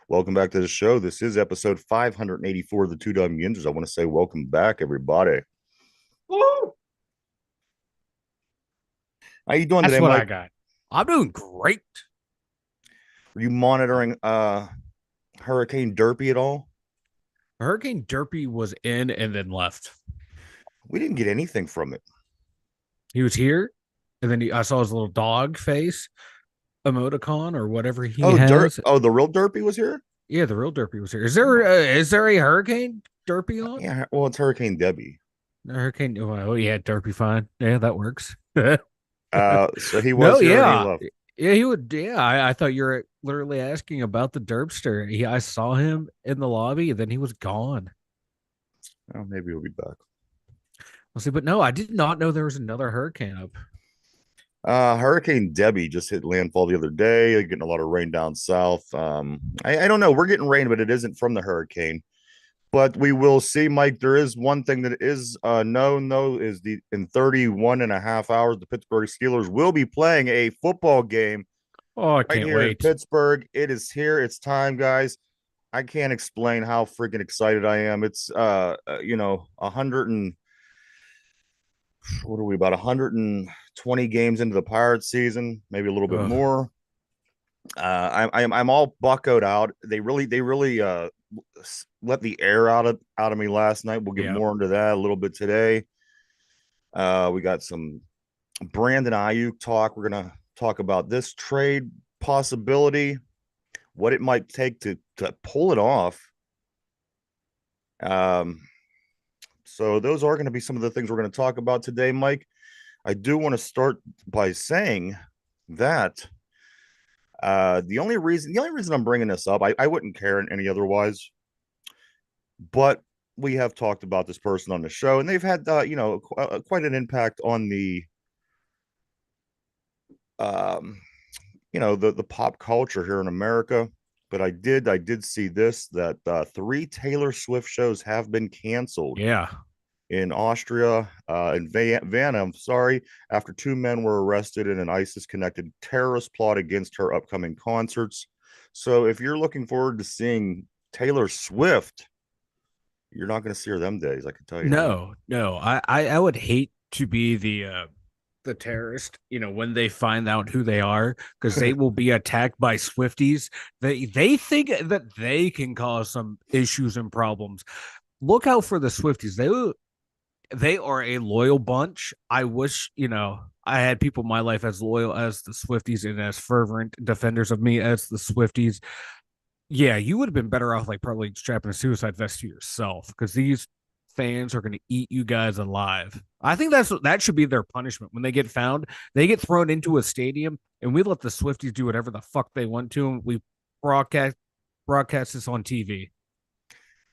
Welcome back to the show. This is episode 584 of the Two Dumb Yinzers. I want to say welcome back, everybody. Woo! How you doing That's today, what I Mike? got. I'm doing great. Are you monitoring Hurricane Derpy at all? Hurricane Derpy was in and then left. We didn't get anything from it. He was here, and then I saw his little dog face emoticon or whatever he Oh, has. the real Derpy was here? Yeah, the real Derpy was here. Oh, Is there a Hurricane Derpy on? yeah. Well, it's Hurricane Debbie. Hurricane. Oh yeah, Derpy. Fine. Yeah, that works. No, So he was here and he yeah, left. yeah. He would. Yeah, I thought you were literally asking about the Derpster. I saw him in the lobby, and then he was gone. Oh, maybe he'll be back. We'll see. But no, I did not know there was another hurricane up. Hurricane Debbie just hit landfall the other day. Getting a lot of rain down south. I don't know. We're getting rain, but it isn't from the hurricane. But we will see, Mike. There is one thing that is known, though, is the in 31 and a half hours, the Pittsburgh Steelers will be playing a football game Oh, I right can't here in wait. Pittsburgh. It is here. It's time, guys. I can't explain how freaking excited I am. It's 100 and what are we about 120 games into the Pirates season, maybe a little bit Ugh. more. I'm all buckoed out. They really let the air out of me last night. We'll get Yeah. more into that a little bit today. We got some Brandon Ayuk talk. We're gonna talk about this trade possibility, what it might take to pull it off. Um, so those are going to be some of the things we're going to talk about today, Mike. I do want to start by saying that the only reason I'm bringing this up, I wouldn't care in any otherwise, but we have talked about this person on the show, and they've had quite an impact on the um, the pop culture here in America. But I did see this that three Taylor Swift shows have been canceled Yeah. in Austria and Vienna. I'm sorry, after two men were arrested in an ISIS-connected terrorist plot against her upcoming concerts. So if you're looking forward to seeing Taylor Swift, you're not going to see her them days. I can tell you that. No, no. I would hate to be the terrorist, when they find out who they are, because they will be attacked by Swifties. They think that they can cause some issues and problems. Look out for the Swifties. They are a loyal bunch. I wish, I had people in my life as loyal as the Swifties and as fervent defenders of me as the Swifties. Yeah, you would have been better off like probably strapping a suicide vest to yourself, because these fans are going to eat you guys alive. I think that should be their punishment when they get found. They get thrown into a stadium, and we let the Swifties do whatever the fuck they want to, and we broadcast broadcast this on TV.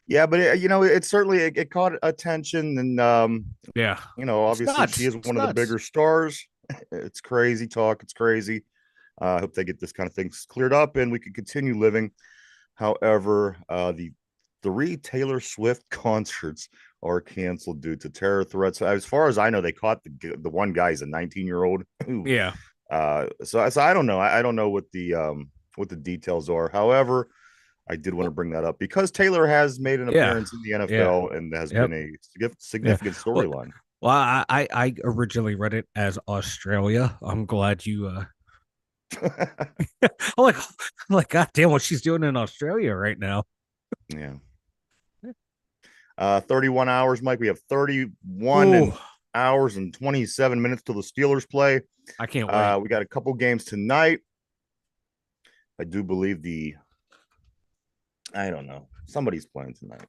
Yeah, but it certainly it caught attention, and Yeah, it's obviously she nuts. is It's one of the nuts. bigger stars. It's crazy talk. It's crazy. I hope they get this kind of things cleared up and we can continue living. However, the three Taylor Swift concerts are canceled due to terror threats. As far as I know, they caught the one guy is a 19-year-old who. Yeah, So I don't know. I don't know what the details are. However, I did want to well, bring that up because Taylor has made an yeah, appearance in the yeah, NFL and has been yep, a yeah. significant Well, storyline. I originally read it as Australia. I'm glad you. I'm like, God damn, what she's doing in Australia right now. Yeah. 31 hours, Mike. We have 31 and Oh, hours and 27 minutes till the Steelers play. I can't wait. We got a couple games tonight. I do believe I don't know. Somebody's playing tonight.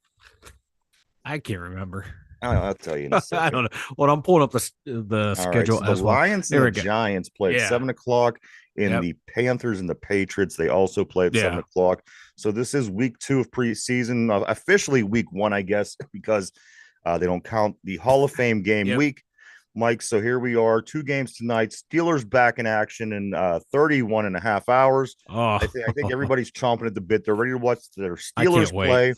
I can't remember. I'll tell you in a I second. don't know. Well, I'm pulling up the All right. schedule So the as well. Lions and There the we go. Giants play at Yeah. 7 o'clock. And Yep. the Panthers and the Patriots, they also play at seven Yeah. o'clock. So this is week 2 of preseason, officially week 1, I guess, because they don't count the Hall of Fame game Yep. week. Mike, so here we are, 2 games tonight. Steelers back in action in 31 and a half hours. Oh, I think everybody's chomping at the bit. They're ready to watch their I can't Steelers wait. play.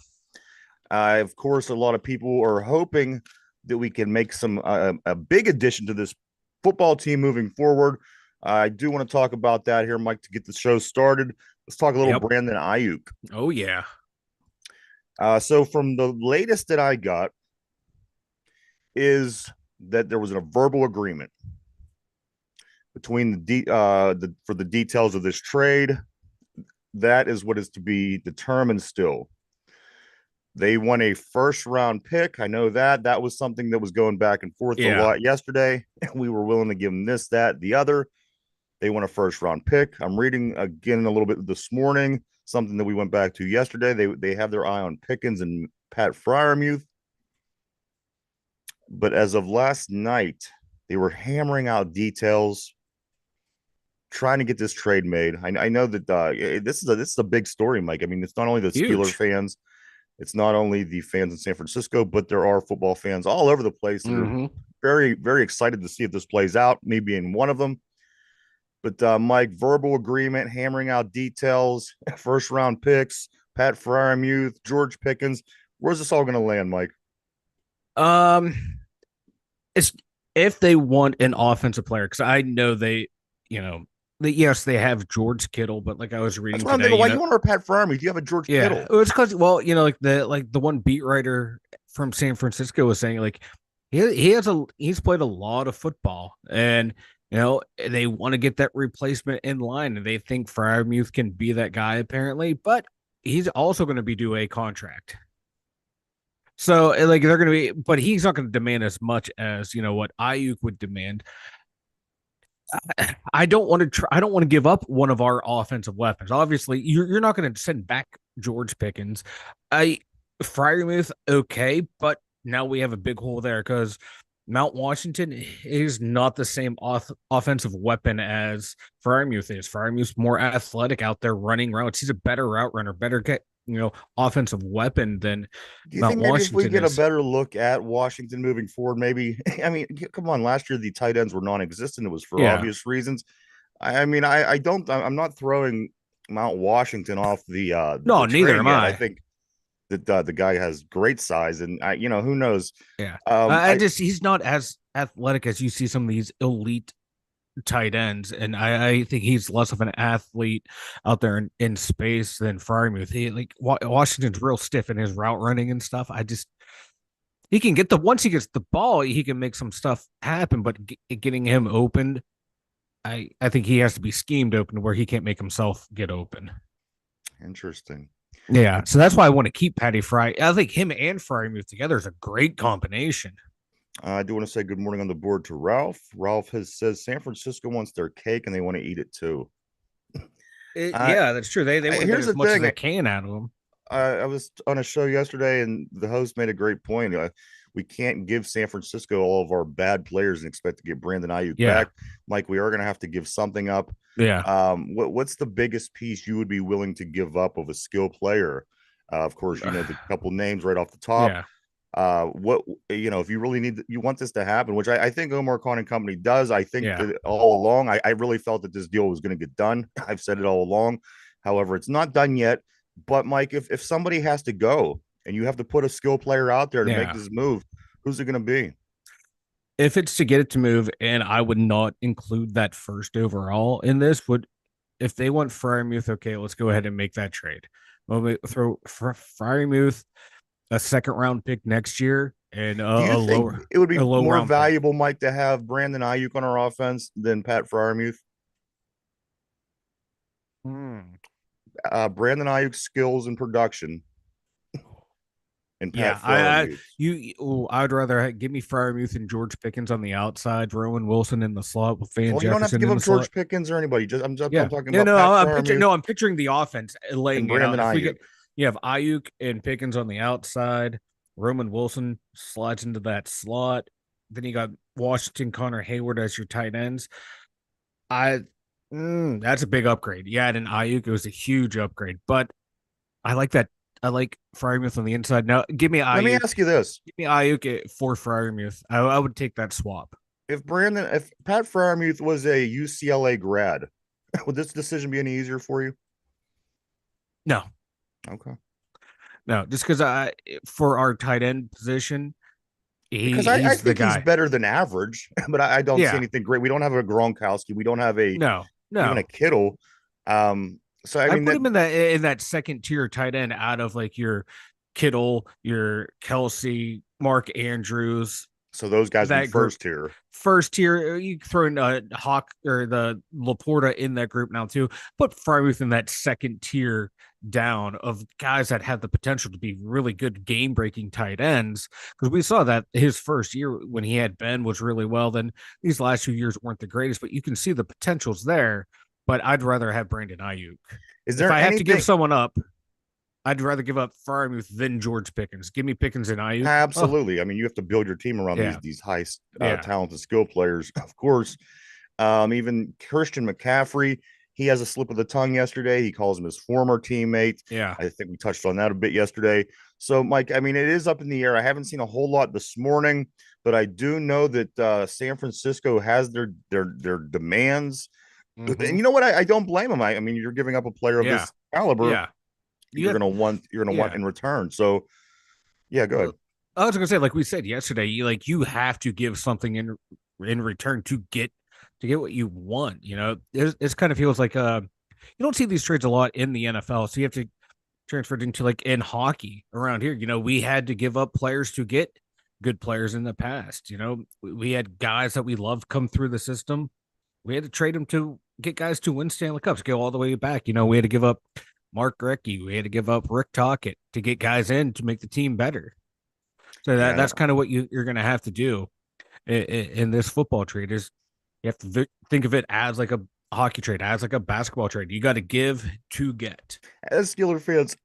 Of course, a lot of people are hoping that we can make some a big addition to this football team moving forward. I do want to talk about that here, Mike, to get the show started. Let's talk a little Yep. Brandon Ayuk. Oh yeah. So from the latest that I got is that there was a verbal agreement between for the details of this trade. That is what is to be determined still. They won a first round pick. I know that. That was something that was going back and forth a Yeah. lot yesterday. We were willing to give them this, that, the other. They won a first round pick. I'm reading again a little bit this morning, something that we went back to yesterday. They have their eye on Pickens and Pat Fryermuth. But as of last night, they were hammering out details, trying to get this trade made. I know that this is a big story, Mike. I mean, it's not only the Steeler Huge. fans, it's not only the fans in San Francisco, but there are football fans all over the place that are Mm-hmm. very, very excited to see if this plays out. Me being one of them. But Mike, verbal agreement, hammering out details, first round picks, Pat Fryermuth, George Pickens. Where's this all going to land, Mike? Um, it's if they want an offensive player, because I know you know, yes, they have George Kittle, but like I was That's reading what I'm today, thinking. Why do you want our Pat Fryermuth? You have a George yeah, Kittle. it was because like the one beat writer from San Francisco was saying like he's played a lot of football, and they want to get that replacement in line, and they think Fryermuth can be that guy apparently, but he's also going to be due a contract. So like they're going to be, but he's not going to demand as much as what Ayuk would demand. I don't want to I don't want to give up one of our offensive weapons. Obviously, you're not going to send back George Pickens. I Fryermuth, okay, but now we have a big hole there because Mount Washington is not the same offensive weapon as Fryermuth is. Fryermuth's more athletic out there running routes. He's a better route runner, better offensive weapon than Do you Mount think maybe if we Washington get a is. better look at Washington moving forward, maybe, I mean, come on, last year the tight ends were non existent. It was for Yeah. obvious reasons. I mean, I don't, I'm not throwing Mount Washington off the No, neither train am yet. I I. think that the guy has great size, and who knows? Yeah. I I just he's not as athletic as you see some of these elite tight ends, and I think he's less of an athlete out there in space than Fryermuth. He like Washington's real stiff in his route running and stuff. He can get the once he gets the ball, he can make some stuff happen, but getting him open, I think he has to be schemed open where he can't make himself get open. Interesting. Yeah, so that's why I want to keep Patty Fry. I think him and Fryermuth together is a great combination. I do want to say good morning on the board to Ralph. Ralph has says San Francisco wants their cake and they want to eat it too. Uh, Yeah, that's true. They want to get Here's as the much as thing. they can out of him. I was on a show yesterday, and the host made a great point. We can't give San Francisco all of our bad players and expect to get Brandon Ayuk Yeah, back. Mike, we are going to have to give something up. yeah. What's the biggest piece you would be willing to give up of a skill player? Of course, you know the couple names right off the top. Yeah, What if you really you want this to happen, which I think Omar Khan and company does. I think yeah, that all along, I really felt that this deal was going to get done. I've said it all along. However, it's not done yet. But Mike, if somebody has to go and you have to put a skill player out there to make yeah. this move, who's it going to be? If it's to get it to move, and I would not include that first overall in this, would if they want Fryermuth, okay, let's go ahead and make that trade. Well, we throw Fryermuth a second round pick next year and Do you think it would a be low more round pick. valuable, Mike, to have Brandon Ayuk on our offense than Pat Fryermuth? Hmm. Brandon Ayuk's skills and production and Pat Yeah, I Fryermuth's. I would rather give me Fryermuth and George Pickens on the outside, Rowan Wilson in the slot with Van Well, you don't have to Jefferson give in up the slot. George Pickens or anybody. I'm Yeah, talking yeah, about no, Pat I'm picturing Fryermuth I'm picturing the offense and laying it out. Brandon If we Ayuk. get you have Ayuk and Pickens on the outside, Roman Wilson slides into that slot. Then you got Washington, Connor Hayward as your tight ends. I that's a big upgrade. Yeah, and Ayuk it was a huge upgrade, but I like that. I like Fryermuth on the inside. Now, Let me ask you this: Give me Ayuk for Fryermuth. I would take that swap. if Pat Fryermuth was a UCLA grad, would this decision be any easier for you? No, Okay, no, just because I for our tight end position, because I he's the think he's guy. better than average, but I don't see Yeah, anything great. We don't have a Gronkowski. We don't have a no, even a no. Kittle. So I I mean put that him in that second tier tight end out of like your Kittle, your Kelsey, Mark Andrews, so those guys would be that group. first tier. First tier, you throw in Hawk or the Laporta in that group now too. Put Frymuth in that second tier down of guys that have the potential to be really good game breaking tight ends. Because we saw that his first year when he had Ben was really well. Then these last 2 years weren't the greatest, but you can see the potential's there. But I'd rather have Brandon Ayuk. Is If there I have to give anything? someone up, I'd rather give up Frymuth than George Pickens. Give me Pickens and Ayuk. Oh, Absolutely. I mean, you have to build your team around yeah, these high yeah, talented skill players. Of course, even Christian McCaffrey, he has a slip of the tongue yesterday. He calls him his former teammate. yeah. I think we touched on that a bit yesterday. So, Mike, I mean, it is up in the air. I haven't seen a whole lot this morning, but I do know that San Francisco has their demands. And Mm-hmm. you know what? I don't blame him. I mean, you're giving up a player of Yeah, this caliber. yeah. You have, You're gonna want yeah. in return. So, yeah, go ahead. Well, I was gonna say, like we said yesterday, you have to give something in return to get what you want. It's kind of feels like you don't see these trades a lot in the NFL, so you have to transfer it into like in hockey around here. We had to give up players to get good players in the past. We had guys that we loved come through the system. We had to trade them to get guys to win Stanley Cups, go all the way back. We had to give up Mark Recchi. We had to give up Rick Tocchet to get guys in to make the team better. So Yeah, that's kind of what you're going to have to do in this football trade is you have to think of it as like a hockey trade, as like a basketball trade. You got to give to get. as Steeler fans,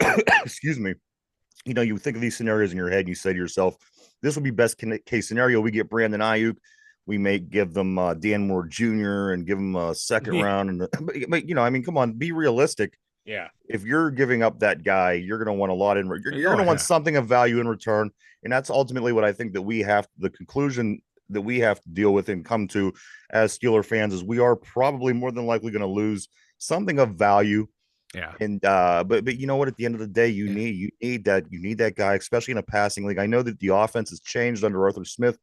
excuse me, you think of these scenarios in your head and you say to yourself, this would be best case scenario. We get Brandon Ayuk. We may give them Dan Moore Jr. and give them a second Yeah. round. But I mean, come on, be realistic. Yeah. If you're giving up that guy, you're going to want a lot you're going Oh to want yeah. something of value in return. And that's ultimately what I think that the conclusion that we have to deal with and come to as Steeler fans is we are probably more than likely going to lose something of value. Yeah. And but you know what? At the end of the day, Yeah. you need that guy, especially in a passing league. I know that the offense has changed under Arthur Smith,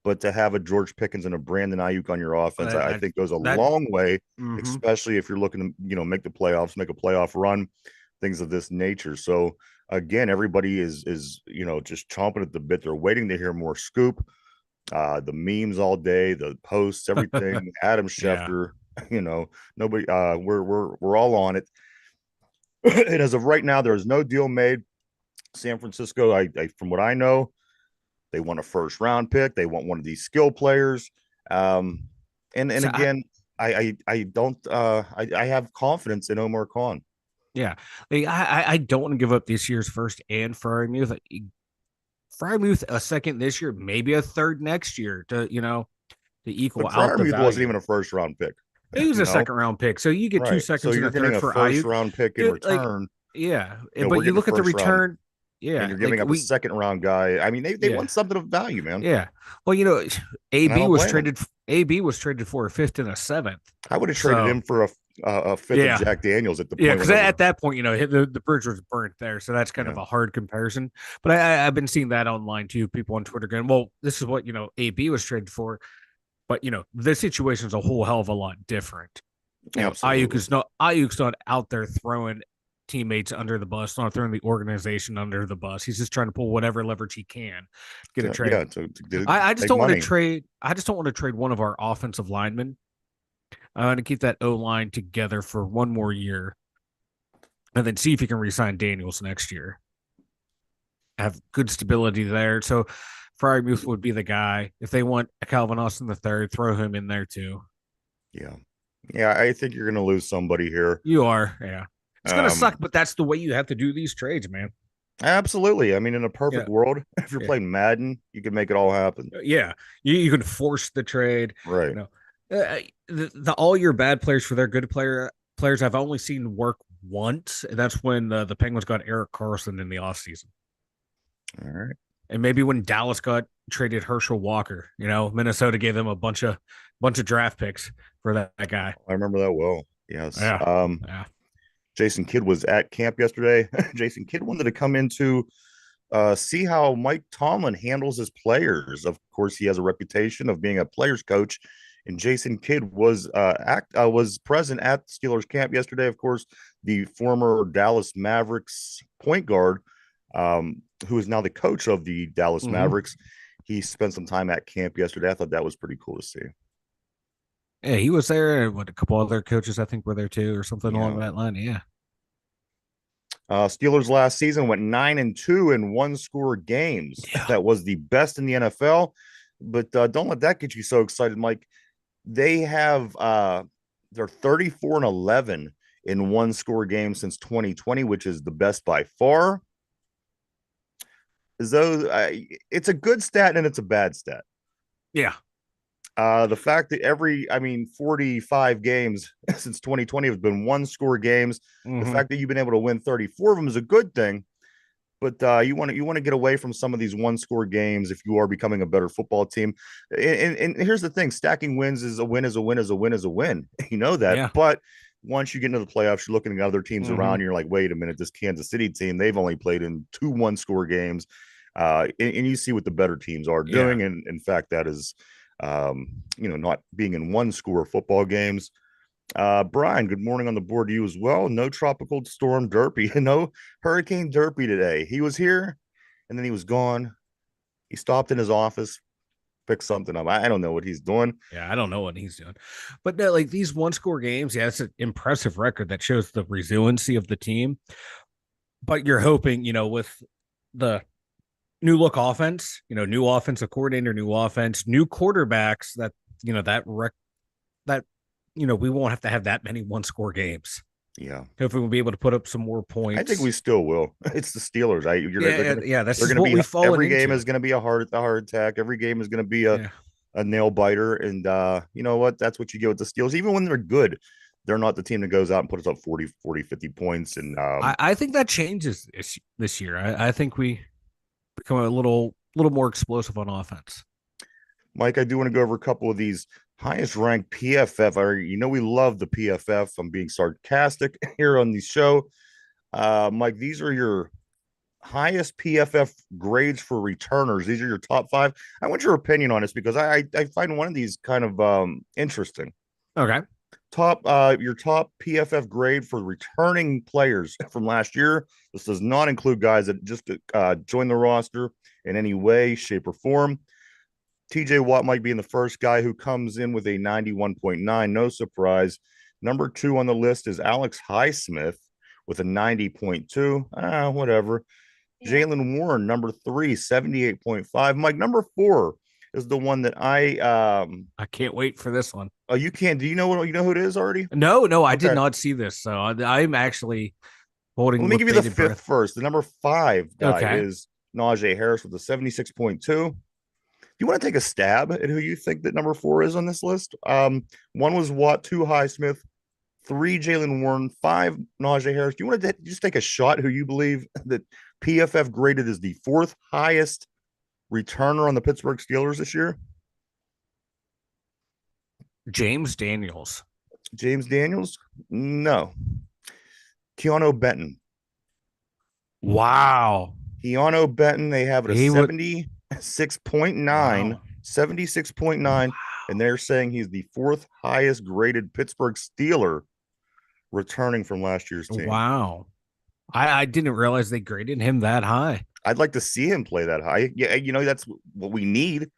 but to have a George Pickens and a Brandon Ayuk on your offense, I That think goes a that. long way, Mm-hmm. especially if you're looking to make the playoffs, make a playoff run, things of this nature. So again, everybody is just chomping at the bit. They're waiting to hear more scoop. The memes all day, the posts, everything. Adam Yeah. Schefter, nobody. We're all on it. And as of right now, there is no deal made. San Francisco, from what I know, they want a first round pick. They want one of these skill players. Um, and So again, I don't I have confidence in Omar Khan. yeah, like, I don't want to give up this year's first and Frymuth. Frymuth a second this year, maybe a third next year to equal But out the Fryermuth wasn't value. even a first round pick, He was you a know? second round pick, so you get two Right. So seconds and you're a getting third a for first Ayuk. round pick in Like, return. yeah, We're but you getting a look at the first round return. and Yeah, you're giving like up a second round guy. I mean, they yeah, want something of value, man. yeah. Well, And I AB don't was blame them. traded. AB was traded for a fifth and a seventh. I would have traded So him for a fifth of yeah, Jack Daniels at the yeah, point because whenever. at that point, the bridge was burnt there, so that's kind of Yeah. a hard comparison. But I've been seeing that online too. People on Twitter going, "Well, this is what AB was traded for," but the situation is a whole hell of a lot different. Absolutely. Ayuk's not out there throwing teammates under the bus, not throwing the organization under the bus. He's just trying to pull whatever leverage he can to get a trade. Yeah, to I just make don't want to money. trade. I just don't want to trade one of our offensive linemen. I want to keep that O line together for one more year, and then see if he can resign Daniels next year. Have good stability there. So Fryermuth would be the guy. If they want a Calvin Austin the third, throw him in there too. Yeah. Yeah, I think you're going to lose somebody here. You are, yeah. It's gonna suck, Um, but that's the way you have to do these trades, man. Absolutely. I mean, in a Yeah, perfect world, if you're yeah, playing Madden, you can make it all happen. yeah. You can force the trade. Right. You know, the all your bad players for their good players I've only seen work once, and that's when the Penguins got Eric Carlson in the offseason. All right. And maybe when Dallas got traded Herschel Walker, Minnesota gave them a bunch of draft picks for that guy. I remember that well. Yes. Yeah, yeah, Jason Kidd was at camp yesterday. Jason Kidd wanted to come into see how Mike Tomlin handles his players. Of course, he has a reputation of being a players coach And Jason Kidd was present at Steelers camp yesterday. Of course, the former Dallas Mavericks point guard, who is now the coach of the Dallas Mm-hmm. Mavericks. He spent some time at camp yesterday. I thought that was pretty cool to see. Yeah, he was there, and what a couple other coaches I think were there too, or something along Yeah. that line. Yeah, Steelers last season went 9-2 in one score games. yeah, That was the best in the NFL. But don't let that get you so excited, Mike. They have they're 34-11 in one score games since 2020, which is the best by far. As though it's a good stat and it's a bad stat. yeah. The fact that 45 games since 2020 have been one score games. The Mm-hmm. fact that you've been able to win 34 of them is a good thing. But you want to get away from some of these one score games if you are becoming a better football team. And here's the thing: stacking wins is a win is a win is a win is a win. You know that, Yeah. but once you get into the playoffs, you're looking at other teams Mm-hmm. around. You're like, wait a minute, this Kansas City team, they've only played in two one score games, and you see what the better teams are Yeah. doing. And in fact, that is, not being in one score football games. Brian, good morning on the board to you as well. No tropical storm Derpy, no Hurricane Derpy today. He was here and then he was gone. He stopped in his office, picked something up. I don't know what he's doing. Yeah, I don't know what he's doing, but no, like these one score games, yeah, it's an impressive record that shows the resiliency of the team. But you're hoping, with the new look offense, new offensive coordinator, new offense, new quarterbacks, that that we won't have to have that many one score games. Yeah, Hopefully, we'll be able to put up some more I think points. we still will. It's the Steelers. Yeah, yeah, this They're is gonna what be we've fallen every game into. is gonna be a heart attack. Every game is gonna be Yeah, a nail biter. And you know what? That's what you get with the Steelers. Even when they're good, they're not the team that goes out and puts up 40, 50 points. And I think that changes this year. I think we become a little more explosive on offense. Mike, I do want to go over a couple of these highest ranked PFF. We love the PFF. I'm being sarcastic here on the show. Mike, these are your highest PFF grades for returners. These are your top five. I want your opinion on this because I find one of these kind of interesting. Okay. Your top PFF grade for returning players from last year. This does not include guys that just joined the roster in any way, shape, or form. TJ Watt might be in the first guy who comes in with a 91.9. No surprise. Number two on the list is Alex Highsmith with a 90.2. Whatever. Yeah. Jalen Warren, number three, 78.5. Mike, number four is the one that I can't wait for this one. oh, you can't. Do you know who it is already? No, I did Okay. not see this, so I'm actually Well, holding let me with give you the bated fifth breath. first. The number five guy Okay. is Najee Harris with a 76.2. Do you want to take a stab at who you think that number four is on this list? One was Watt, two Highsmith, three Jalen Warren, five Najee Harris. Do you want to just take a shot who you believe that PFF graded as the fourth highest returner on the Pittsburgh Steelers this year? James Daniels. James Daniels? No. Keanu Benton. Wow. Keanu Benton, they have it a He would 76.9, wow. 76.9, and they're saying he's the fourth highest graded Pittsburgh Steeler returning from last year's team. Wow. I didn't realize they graded him that high. I'd like to see him play that high. Yeah, that's what we need.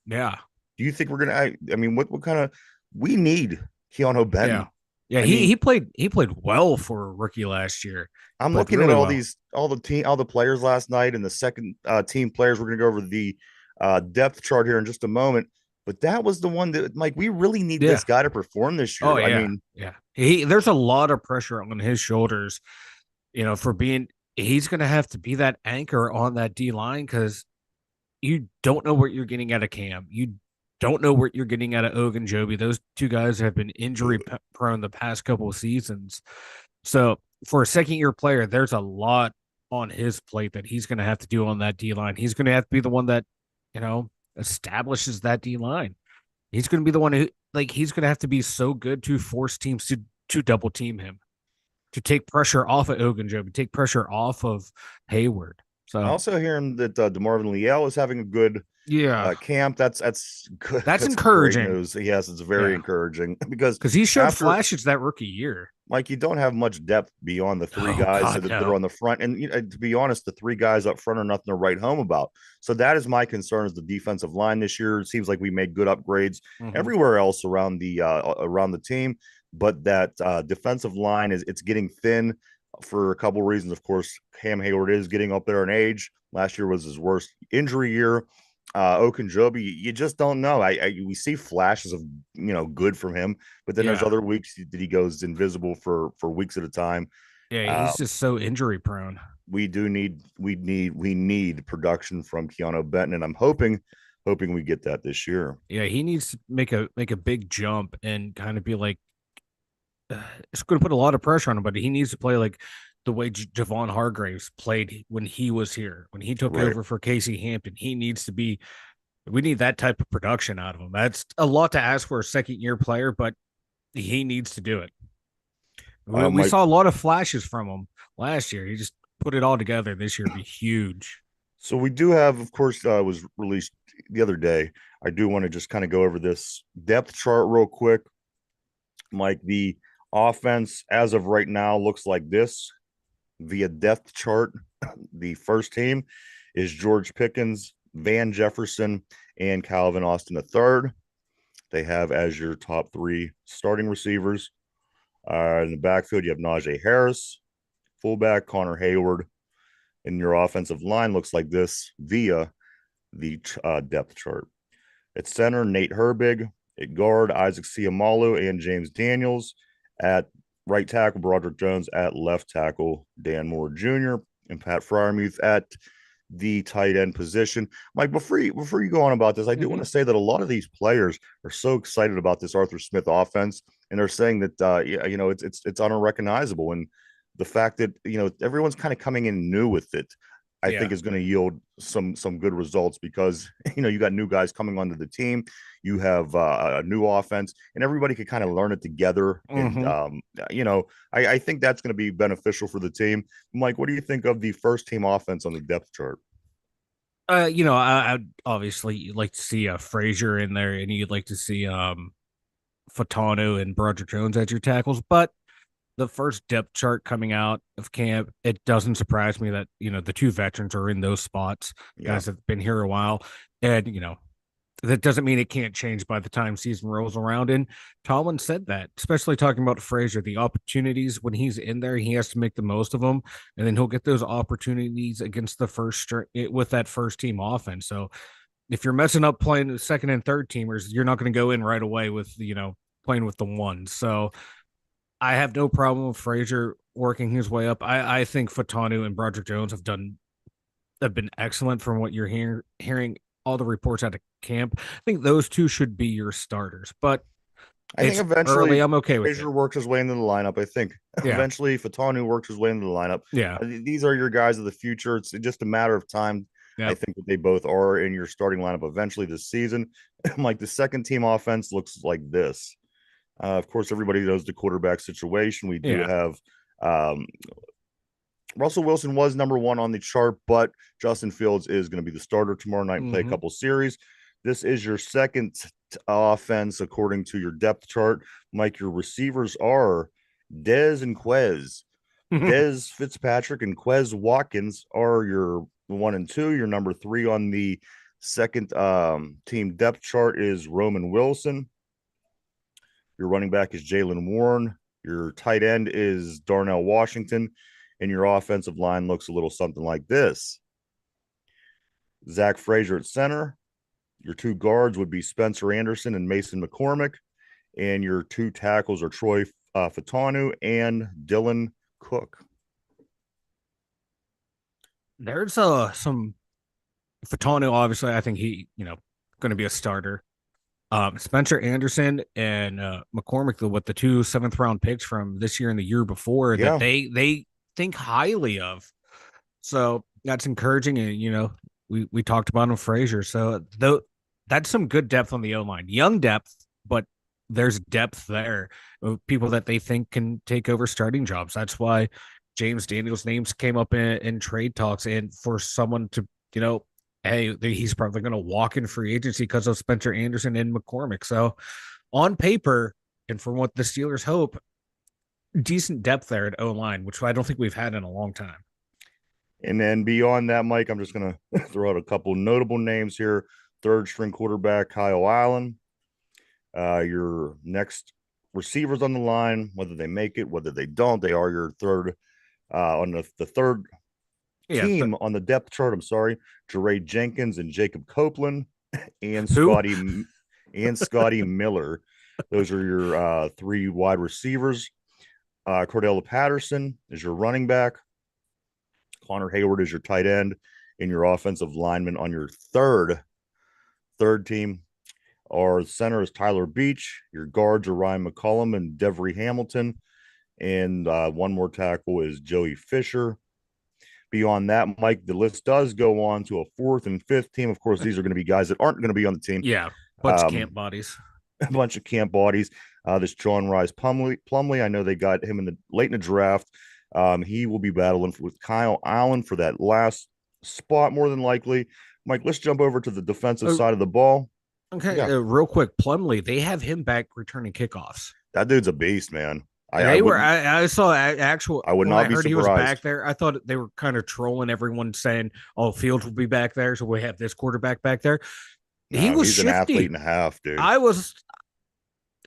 Yeah. Do you think we're gonna? What kind of we need Keanu Yeah. Benton? Yeah, I he mean, he played he played well for a rookie last year. I'm Played looking at really well. all the players last night and the second team players. We're gonna go over the depth chart here in just a moment. But that was the one that, Mike, we really need Yeah. this guy to perform this Oh year. I yeah. mean, Yeah. There's a lot of pressure on his shoulders, for being he's gonna have to be that anchor on that D line because you don't know what you're getting out of Cam. You don't know what you're getting out of Ogunjobi. Those two guys have been injury prone the past couple of seasons. So for a second year player, there's a lot on his plate that he's going to have to do on that D line. He's going to have to be the one that, establishes that D line. He's going to be the one who, he's going to have to be so good to force teams to double team him, to take pressure off of Ogunjobi, take pressure off of Hayward. I So also hearing that DeMarvin Leal is having a good Yeah, camp. That's good. that's That's great encouraging. news. Yes, it's very Yeah, encouraging because because he showed after flashes that rookie year. Mike, you don't have much depth beyond the three Oh guys God, that are no. on the front. And to be honest, the three guys up front are nothing to write home about. So that is my concern is the defensive line this year. It seems like we made good upgrades Mm-hmm. everywhere else around the team, but that defensive line is it's getting thin for a couple of reasons. Of course, Cam Hayward is getting up there in age. Last year was his worst injury year. Okunjobi, you just don't know. We see flashes of good from him, but then there's Yeah, other weeks that he goes invisible for weeks at a time. yeah, Uh, he's just so injury prone. we need production from Keanu Benton, and I'm hoping we get that this year. Yeah, he needs to make a big jump and kind of be like, it's going to put a lot of pressure on him, but he needs to play like the way Javon Hargraves played when he was here, when he took Right. over for Casey Hampton. He needs to be. We need that type of production out of him. That's a lot to ask for a second year player, but he needs to do it. We Mike. saw a lot of flashes from him last year. He just put it all together this year. Be huge. So we do have, of course, was released the other day. I do want to just kind of go over this depth chart real quick. Mike, the offense as of right now looks like this via depth chart. The first team is George Pickens, Van Jefferson, and Calvin Austin III. They have as your top three starting receivers. In the backfield, you have Najee Harris, fullback Connor Hayward, and your offensive line looks like this via the depth chart. At center, Nate Herbig. At guard, Isaac Siamalu and James Daniels. At right tackle, Broderick Jones. At left tackle, Dan Moore Jr. and Pat Fryermuth at the tight end position. Mike, before you go on about this, I do want Mm-hmm. to say that a lot of these players are so excited about this Arthur Smith offense, and they're saying that it's unrecognizable, and the fact that everyone's kind of coming in new with it, I think Yeah. is going to yield some good results because you got new guys coming onto the team, you have a new offense, and everybody could kind of learn it together, and Mm-hmm. I think that's going to be beneficial for the team. Mike, what do you think of the first team offense on the depth chart? I'd obviously like to see Frazier in there, and you'd like to see Fatano and Broderick Jones as your tackles. But the first depth chart coming out of camp, it doesn't surprise me that the two veterans are in those spots. Yeah, Guys have been here a while, and that doesn't mean it can't change by the time season rolls around. And Tomlin said that, especially talking about Frazier, the opportunities when he's in there, he has to make the most of them, and then he'll get those opportunities against the with that first team offense. So if you're messing up playing the second and third teamers, you're not going to go in right away with playing with the ones. So I have no problem with Frazier working his way up. I think Fatanu and Broderick Jones have been excellent from what you're hearing all the reports out of camp. I think those two should be your starters, but I think it's early. eventually I'm okay with it. Frazier works his way into the lineup. I think Yeah. eventually Fatanu works his way into the lineup. Yeah. These are your guys of the future. It's just a matter of time. I Yep. think that they both are in your starting lineup eventually this season. Like the second team offense looks like this. Of course, everybody knows the quarterback situation. We do Yeah. have um, Russell Wilson was number one on the chart, but Justin Fields is going to be the starter tomorrow night and play a Mm-hmm. couple series. This is your second offense according to your depth chart. Mike, your receivers are Dez and Quez. Dez Fitzpatrick and Quez Watkins are your one and two. Your number three on the second team depth chart is Roman Wilson. Your running back is Jalen Warren. Your tight end is Darnell Washington. And your offensive line looks a little something like this. Zach Frazier at center. Your two guards would be Spencer Anderson and Mason McCormick. And your two tackles are Troy Fatanu and Dylan Cook. There's some Fatano, obviously. I think he, going to be a starter. Spencer Anderson and McCormick, the two seventh round picks from this year and the year before that Yeah, they think highly of. So that's encouraging. And we talked about him, Frazier. So though that's some good depth on the O line, young depth, but there's depth there of people that they think can take over starting jobs. That's why James Daniels' names came up in trade talks, and for someone to hey, he's probably going to walk in free agency because of Spencer Anderson and McCormick. So on paper, and from what the Steelers hope, decent depth there at O line, which I don't think we've had in a long time. And then beyond that, Mike, I'm just going to throw out a couple notable names here. Third string quarterback Kyle Allen. Your next receivers on the line, whether they make it, whether they don't, they are your third on the third Yeah. team on the depth chart. I'm sorry, Jeray Jenkins and Jacob Copeland and Who? Scotty Miller. Those are your three wide receivers. Cordell Patterson is your running back. Connor Hayward is your tight end, and your offensive lineman on your third team. Our center is Tyler Beach. Your guards are Ryan McCollum and Devery Hamilton. And one more tackle is Joey Fisher. Beyond that, Mike, the list does go on to a fourth and fifth team. Of course, these are going to be guys that aren't going to be on the team. Yeah. Bunch of camp bodies. A bunch of camp bodies. This John Rice Plumley, I know they got him in the late in the draft. He will be battling with Kyle Allen for that last spot, more than likely. Mike, let's jump over to the defensive side of the ball. Okay, Yeah, real quick, Plumlee, they have him back returning kickoffs. that dude's a beast, man. I saw actual I would when not I be heard he was surprised. back there. I thought they were kind of trolling everyone, saying, "Oh, Fields will be back there, so we have this quarterback back there." He No, was he's an athlete shifty. and a half, dude. I was.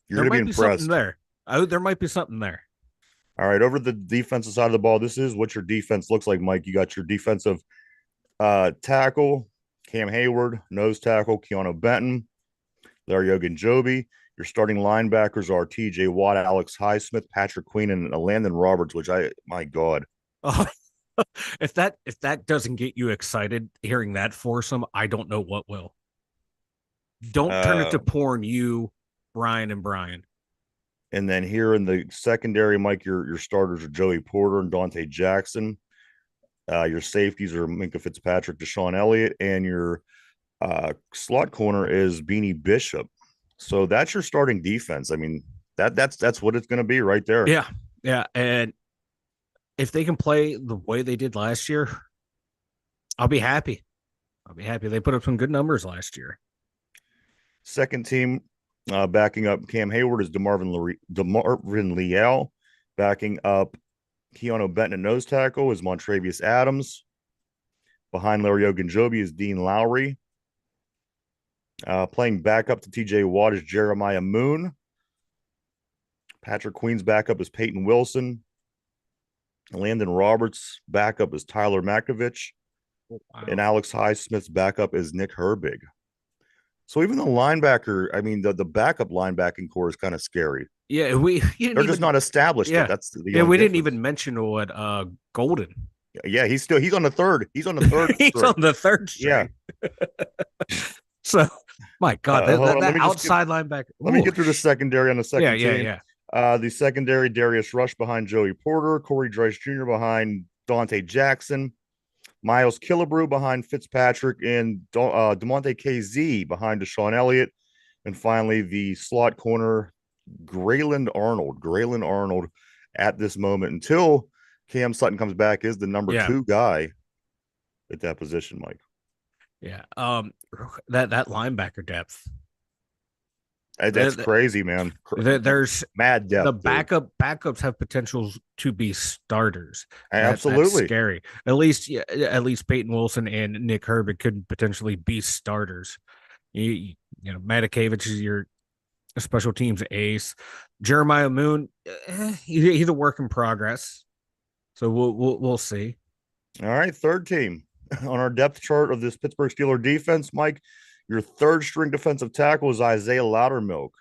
You're There gonna be might be something impressed. there. Oh, there might be something there. All right, over the defensive side of the ball, this is what your defense looks like, Mike. You got your defensive tackle, Cam Hayward, nose tackle, Keanu Benton, Larry Ogunjobi. Your starting linebackers are TJ Watt, Alex Highsmith, Patrick Queen, and Landon Roberts, which my God. Oh, if that doesn't get you excited hearing that foursome, I don't know what will. Don't turn it Uh, to porn, you, Brian and Brian. and then here in the secondary, Mike, your starters are Joey Porter and Dante Jackson. Your safeties are Minka Fitzpatrick, Deshaun Elliott, and your slot corner is Beanie Bishop. So that's your starting defense. I mean, that's what it's going to be right there. Yeah, yeah, and if they can play the way they did last year, I'll be happy. I'll be happy. They put up some good numbers last year. Second team, backing up Cam Hayward is DeMarvin Leal. Backing up Keanu Benton at nose tackle is Montravius Adams. Behind Larry Ogunjobi is Dean Lowry. Playing backup to TJ Watt is Jeremiah Moon. Patrick Queen's backup is Peyton Wilson. Landon Roberts' backup is Tyler Makovich. Wow. And Alex Highsmith's backup is Nick Herbig. So even the linebacker, I mean, the backup linebacking core is kind of scary. Yeah, They're just not established yet. Yeah, That's the yeah. only We didn't difference. even mention what Golden. Yeah, he's on the third. He's on the third. He's string. on the third Yeah. string. So, my God, Hold on, that outside linebacker. Let me Ooh. get through the secondary on the Yeah, second yeah, team. yeah. The secondary, Darius Rush behind Joey Porter, Corey Dryce Jr. behind Dante Jackson, Miles Killebrew behind Fitzpatrick, and DeMonte KZ behind Deshaun Elliott. And finally, the slot corner, Grayland Arnold. Grayland Arnold at this moment, until Cam Sutton comes back, is the number Yeah. 2 guy at that position, Mike. Yeah. That linebacker depth. That's crazy, man. There's Mad depth. the backups have potentials to be starters. Absolutely. That's scary. At least Peyton Wilson and Nick Herbig could potentially be starters. Matakevich is your special teams ace. Jeremiah Moon, he's a work in progress. So we'll see. All right, third team on our depth chart of this Pittsburgh Steelers defense, Mike. Your third string defensive tackle is Isaiah Loudermilk.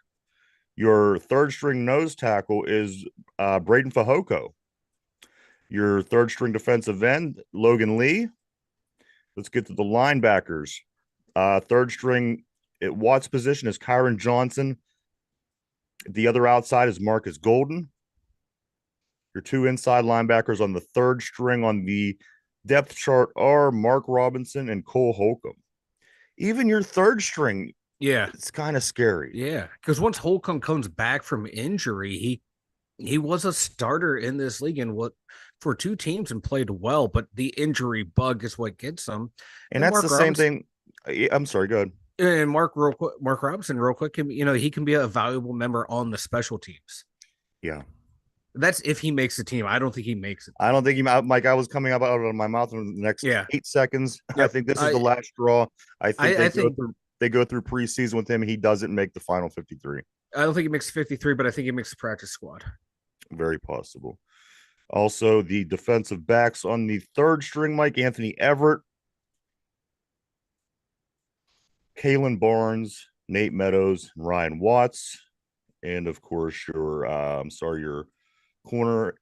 Your third string nose tackle is Braden Fajoko. Your third string defensive end, Logan Lee. Let's get to the linebackers. Third string at Watt's position is Kyron Johnson. The other outside is Marcus Golden. Your two inside linebackers on the third string on the depth chart are Mark Robinson and Cole Holcomb. Even your third string, yeah, it's kind of scary. Yeah, because once Holcomb comes back from injury, he was a starter in this league, and for two teams and played well, but the injury bug is what gets them. And And that's Mark the same Robinson thing. I'm sorry, go ahead. and Mark Robinson, real quick, can he can be a valuable member on the special teams. Yeah. That's if he makes the team. I don't think he makes it I though. don't think Mike, I was coming up out of my mouth in the next Yeah. 8 seconds. I Yep. think this is the last straw. I think I think they go through preseason with him. He doesn't make the final 53. I don't think he makes 53, but I think he makes the practice squad. Very possible. Also, the defensive backs on the third string, Mike Anthony Everett, Kalen Barnes, Nate Meadows, and Ryan Watts, and of course your corner,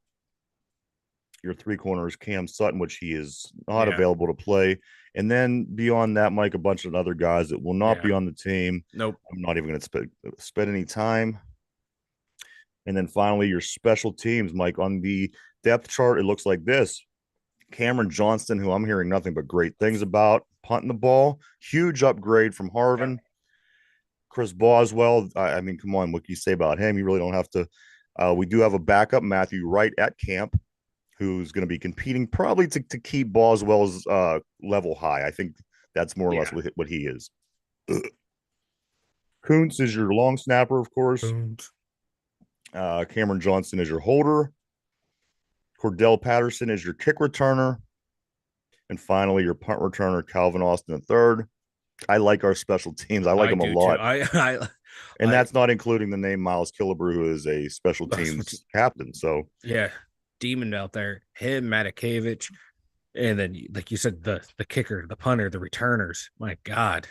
your three corners, Cam Sutton, which he is not Yeah. available to play. And then beyond that, Mike, a bunch of other guys that will not Yeah. be on the team. Nope. I'm not even going to spend any time. And then finally, your special teams, Mike, on the depth chart, it looks like this. Cameron Johnston, who I'm hearing nothing but great things about, punting the ball, huge upgrade from Harvin. Chris Boswell, I mean, come on, what can you say about him? You really don't have to. We do have a backup, Matthew Wright, at camp, who's going to be competing probably to keep Boswell's level high. I think that's more or less what he is. Kuntz is your long snapper, of course. Cameron Johnston is your holder. Cordell Patterson is your kick returner. And finally, your punt returner, Calvin Austin III. I like our special teams. I like them a lot. And that's not including the name Miles Killebrew, who is a special teams captain. So yeah, demon out there. Him, Matakevich, and then like you said, the kicker, the punter, the returners. My God.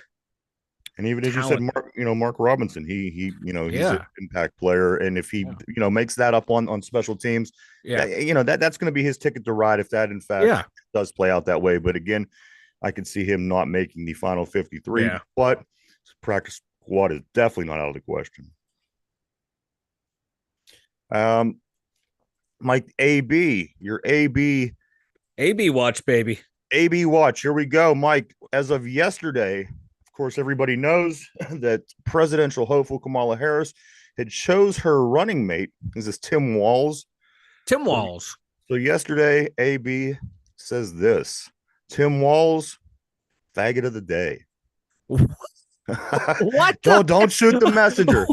And even as you said, Mark Robinson, he's an impact player, and if he makes that up on special teams, that's going to be his ticket to ride if that in fact does play out that way. But again, I can see him not making the final 53, but practice squad is definitely not out of the question. Mike, your AB watch, baby. AB watch. Here we go, Mike. As of yesterday, of course, everybody knows that presidential hopeful Kamala Harris had chose her running mate. This is Tim Walz. Tim Walz. So yesterday, AB says this: Tim Walz, faggot of the day. What? Don't shoot the messenger.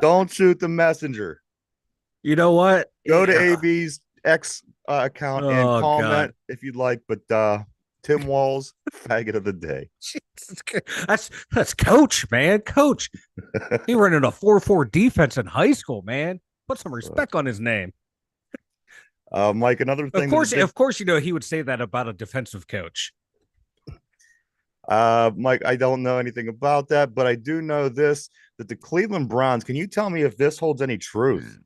Don't shoot the messenger. You know what? Go to AB's X account and comment if you'd like. But Tim Walz, faggot of the day. That's coach, man. Coach. He running a 4-4 defense in high school, man. Put some respect on his name. Mike, another thing. Of course, he would say that about a defensive coach. Mike, I don't know anything about that, but I do know this, that the Cleveland Browns, can you tell me if this holds any truth?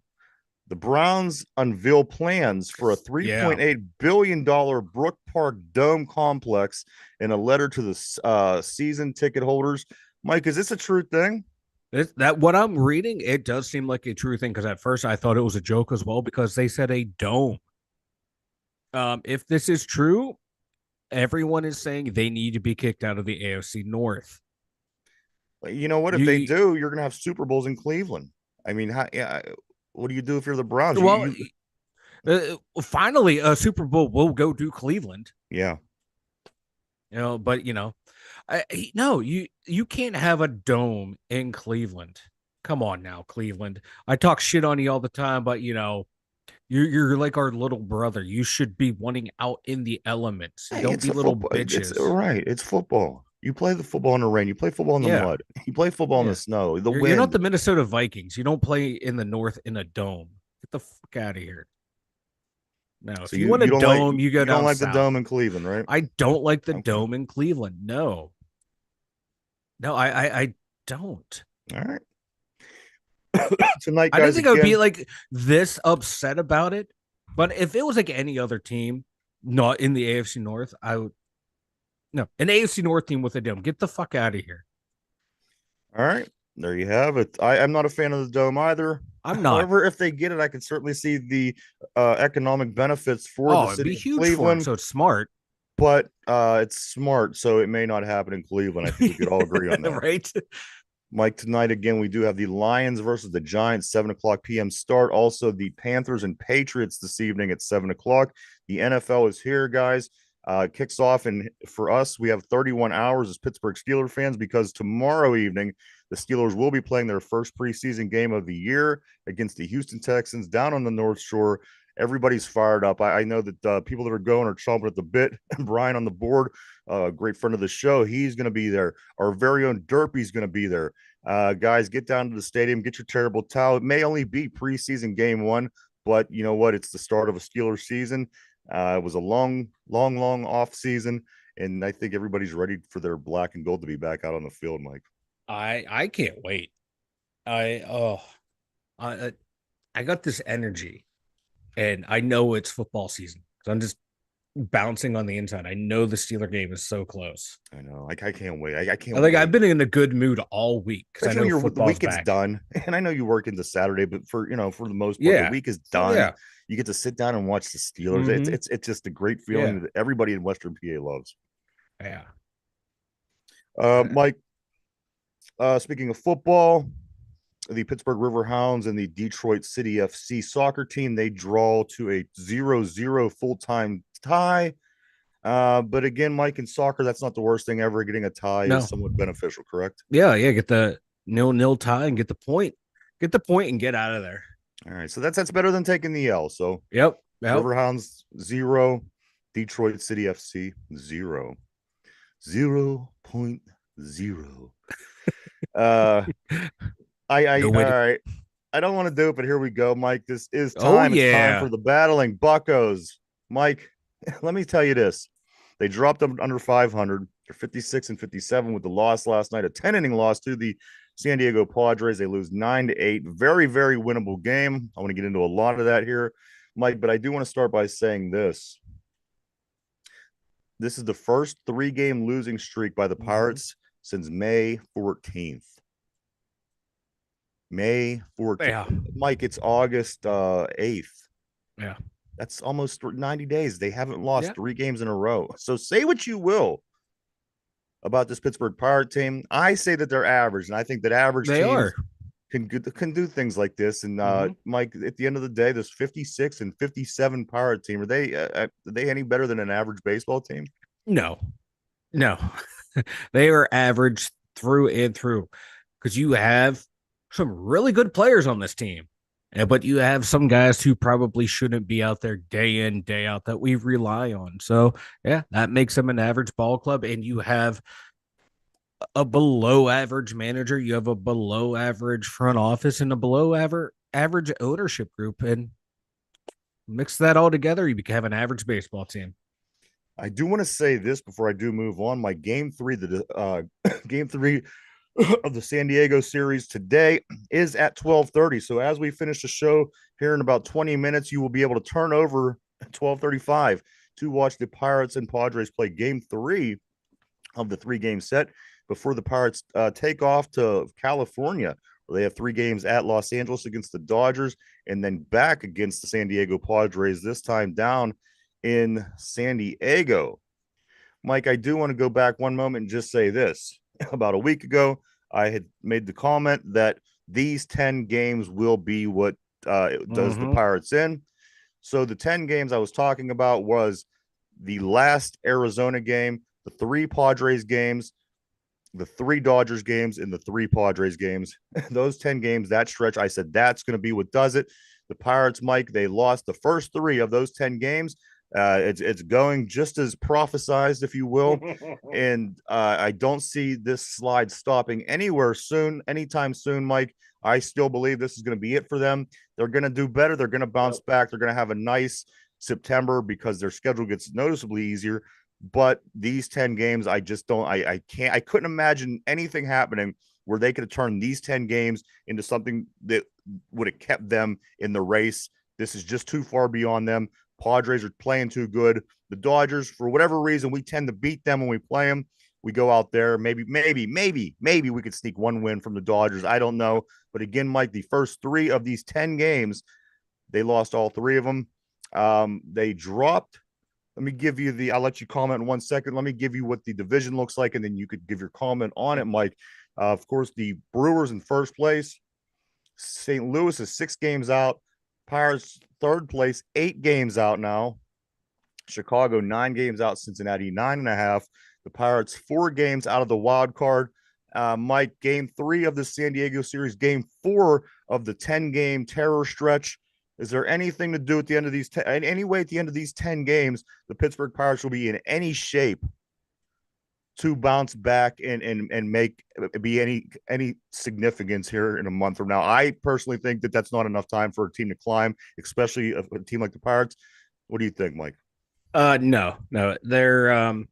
The Browns unveil plans for a $3.8 billion Brook Park Dome complex in a letter to the season ticket holders. Mike, is this a true thing? That what I'm reading, it does seem like a true thing, because at first I thought it was a joke as well, because they said a dome. If this is true, everyone is saying they need to be kicked out of the AFC North. You know what? If they do, you're going to have Super Bowls in Cleveland. I mean, what do you do if you're the Browns? Well, finally, a Super Bowl will go to Cleveland. Yeah. But you can't have a dome in Cleveland. Come on now, Cleveland. I talk shit on you all the time, but you're like our little brother. You should be wanting out in the elements. Don't be little bitches. It's football. You play the football in the rain. You play football in the mud. You play football in the snow. You're not the Minnesota Vikings. You don't play in the North in a dome. Get the fuck out of here. No, so if you want a dome, you go down south. You don't like the dome in Cleveland, right? I don't like the dome in Cleveland. No, I don't. All right. Tonight, guys, I didn't think I would be like this upset about it, but if it was like any other team, not in the AFC North, I would. No, an AFC North team with a dome. Get the fuck out of here. All right. There you have it. I'm not a fan of the dome either. I'm not. However, if they get it, I can certainly see the economic benefits for the city it'd be huge of Cleveland. For them, so it's smart. But it's smart, so it may not happen in Cleveland. I think we could all agree on that. Right? Mike, tonight again, we do have the Lions versus the Giants, 7 o'clock p.m. start. Also, the Panthers and Patriots this evening at 7 o'clock. The NFL is here, guys. Kicks off, and for us, we have 31 hours as Pittsburgh Steelers fans because tomorrow evening, the Steelers will be playing their first preseason game of the year against the Houston Texans down on the North Shore. Everybody's fired up. I know that people that are going are chomping at the bit. Brian on the board, a great friend of the show, he's going to be there. Our very own Derpy's going to be there. Guys, get down to the stadium, get your terrible towel. It may only be preseason game one, but you know what? It's the start of a Steelers season. It was a long off season, and I think everybody's ready for their black and gold to be back out on the field, Mike. I can't wait. I oh I got this energy, and I know it's football season. So I'm just bouncing on the inside. I know the Steeler game is so close. I know. I can't wait. I can't Like I've wait. been in a good mood all week because I Especially when know the football's week is back. done, and I know you work into Saturday, but for the most part, the Yeah. week is Oh done. yeah. You get to sit down and watch the Steelers. It's Mm-hmm. it's it's just a great Yeah. feeling that everybody in Western PA loves. Yeah. Uh, Mike, speaking of football, the Pittsburgh Riverhounds and the Detroit City FC soccer team, they draw to a 0-0 full-time tie. But again, Mike, in soccer, that's not the worst thing ever. Getting a tie is no. somewhat beneficial, correct? Yeah, yeah. Get the 0-0 tie and get the point. Get the point and get out of there. All right, so that's better than taking the L. So Yep. Yep. Riverhounds 0, Detroit City FC 0, 0.0. Uh, all No way to. right. I don't want to do it, but here we go, Mike. This is Oh time. It's time yeah. for the battling Buccos. Mike, let me tell you this. They dropped them under 500. They're 56 and 57 with the loss last night, a 10-inning loss to the San Diego Padres. They lose 9-8. Very, very winnable game. I want to get into a lot of that here, Mike, but I do want to start by saying this. This is the first 3-game losing streak by the Mm-hmm. Pirates since May 14th. May 14th. Yeah. Mike, it's August 8th. Yeah. That's almost 90 days. They haven't lost Yeah. 3 games in a row. So say what you will about this Pittsburgh Pirate team. I say that they're average, and I think that average They are. teams can do things like this. And Mm-hmm. Mike, at the end of the day, there's 56 and 57 Pirate team. Are they any better than an average baseball team? No. No. They are average through and through because you have some really good players on this team. But you have some guys who probably shouldn't be out there day in, day out that we rely on. So, yeah, that makes them an average ball club. And you have a below average manager, you have a below average front office, and a below average ownership group. And mix that all together, you have an average baseball team. I do want to say this before I do move on. My game three of the San Diego series today is at 12:30. So as we finish the show here in about 20 minutes, you will be able to turn over at 12:35 to watch the Pirates and Padres play game 3 of the 3-game set before the Pirates take off to California, where they have 3 games at Los Angeles against the Dodgers and then back against the San Diego Padres, this time down in San Diego. Mike, I do want to go back one moment and just say this. About a week ago, I had made the comment that these 10 games will be what does the Mm-hmm. Pirates in. So the 10 games I was talking about was the last Arizona game, the 3 Padres games, the 3 Dodgers games, and the 3 Padres games. Those 10 games, that stretch, I said that's going to be what does it. The Pirates, Mike, they lost the first 3 of those 10 games. It's going just as prophesized, if you will, and I don't see this slide stopping anywhere soon, anytime soon, Mike. I still believe this is going to be it for them. They're going to do better. They're going to bounce back. They're going to have a nice September because their schedule gets noticeably easier. But these 10 games, I just don't, I can't, I couldn't imagine anything happening where they could have turned these 10 games into something that would have kept them in the race. This is just too far beyond them. Padres are playing too good. The Dodgers, for whatever reason, we tend to beat them when we play them. We go out there, maybe we could sneak one win from the Dodgers. I don't know. But again, Mike, the first 3 of these 10 games, they lost all 3 of them. They dropped. Let me give you I'll let you comment in 1 second. Let me give you what the division looks like, and then you could give your comment on it, Mike. Of course, the Brewers in first place. St. Louis is 6 games out. Pirates third place, 8 games out now. Chicago 9 games out. Cincinnati 9.5. The Pirates 4 games out of the wild card. Mike, game 3 of the San Diego series, game 4 of the 10-game terror stretch. Is there anything to do at the end of these? Any way at the end of these 10 games, the Pittsburgh Pirates will be in any shape to bounce back and make be any significance here in a month from now? I personally think that that's not enough time for a team to climb, especially a team like the Pirates. What do you think, Mike? No, they're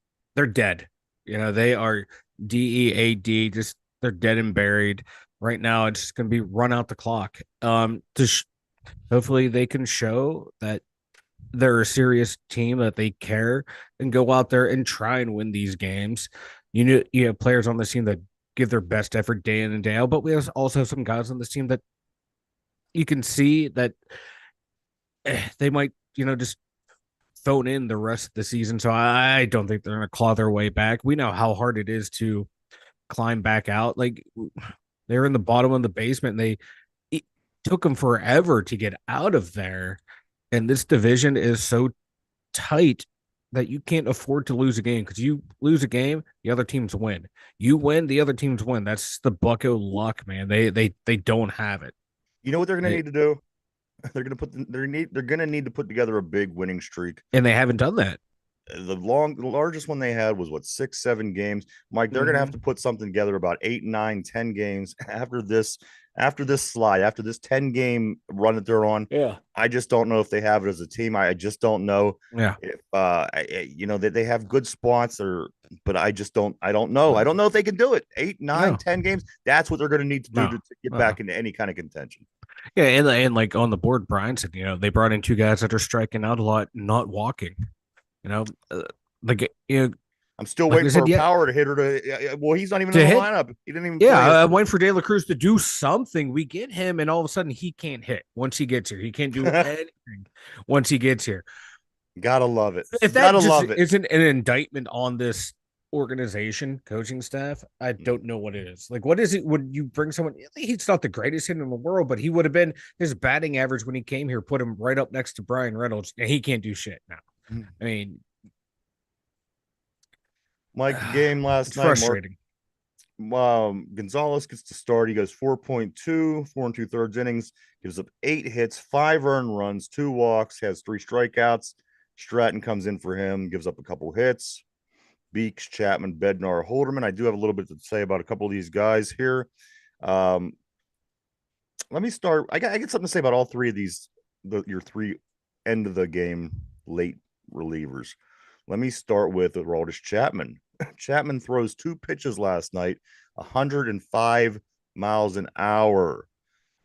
dead. You know, they are dead. Just they're dead and buried right now. It's just gonna be run out the clock. Hopefully they can show that they're a serious team, that they care, and go out there and try and win these games. You have players on this team that give their best effort day in and day out, but we also have some guys on this team that you can see that they might, just phone in the rest of the season. So I don't think they're going to claw their way back. We know how hard it is to climb back out. Like, they're in the bottom of the basement, and it took them forever to get out of there. And this division is so tight that you can't afford to lose a game, because you lose a game, the other teams win. You win, the other teams win. That's the Bucko luck, man. They don't have it. You know what they're going to They, need to do? They're going to need to put together a big winning streak. and they haven't done that. The largest one they had was what, 6-7 games. Mike, they're going to have to put something together about 8, 9, 10 games after this slide, after this 10-game run that they're on. Yeah. I just don't know if they have it as a team. I just don't know Yeah. if that they have good spots, but I don't know. I don't know if they can do it. 8, 9, No. 10 games. That's what they're going to need to do No. to get back into any kind of contention. Yeah, and like on the board, Brian said, they brought in 2 guys that are striking out a lot, not walking. Like, I'm still like waiting said, for a power to hit her to. Well, he's not even in to the hit. lineup. He didn't even. Yeah, I'm waiting for De La Cruz to do something. We get him, and all of a sudden he can't hit once he gets here. He can't do anything once he gets here. Gotta love it. If that Gotta just love it. isn't an indictment on this organization, coaching staff, I don't know what it is. Like, what is it? Would you bring someone? He's not the greatest hitter in the world, but he would have been, his batting average when he came here put him right up next to Brian Reynolds, and he can't do shit now. I mean, Mike, game last night. Frustrating. Gonzalez gets to start. He goes 4.2, 4 2/3 innings, gives up 8 hits, 5 earned runs, 2 walks, has 3 strikeouts. Stratton comes in for him, gives up a couple hits. Beeks, Chapman, Bednar, Holderman. I do have a little bit to say about a couple of these guys here. Let me start. I got something to say about all 3 of these, your 3 end of the game late relievers. Let me start with Aroldis Chapman. Chapman throws 2 pitches last night, 105 miles an hour.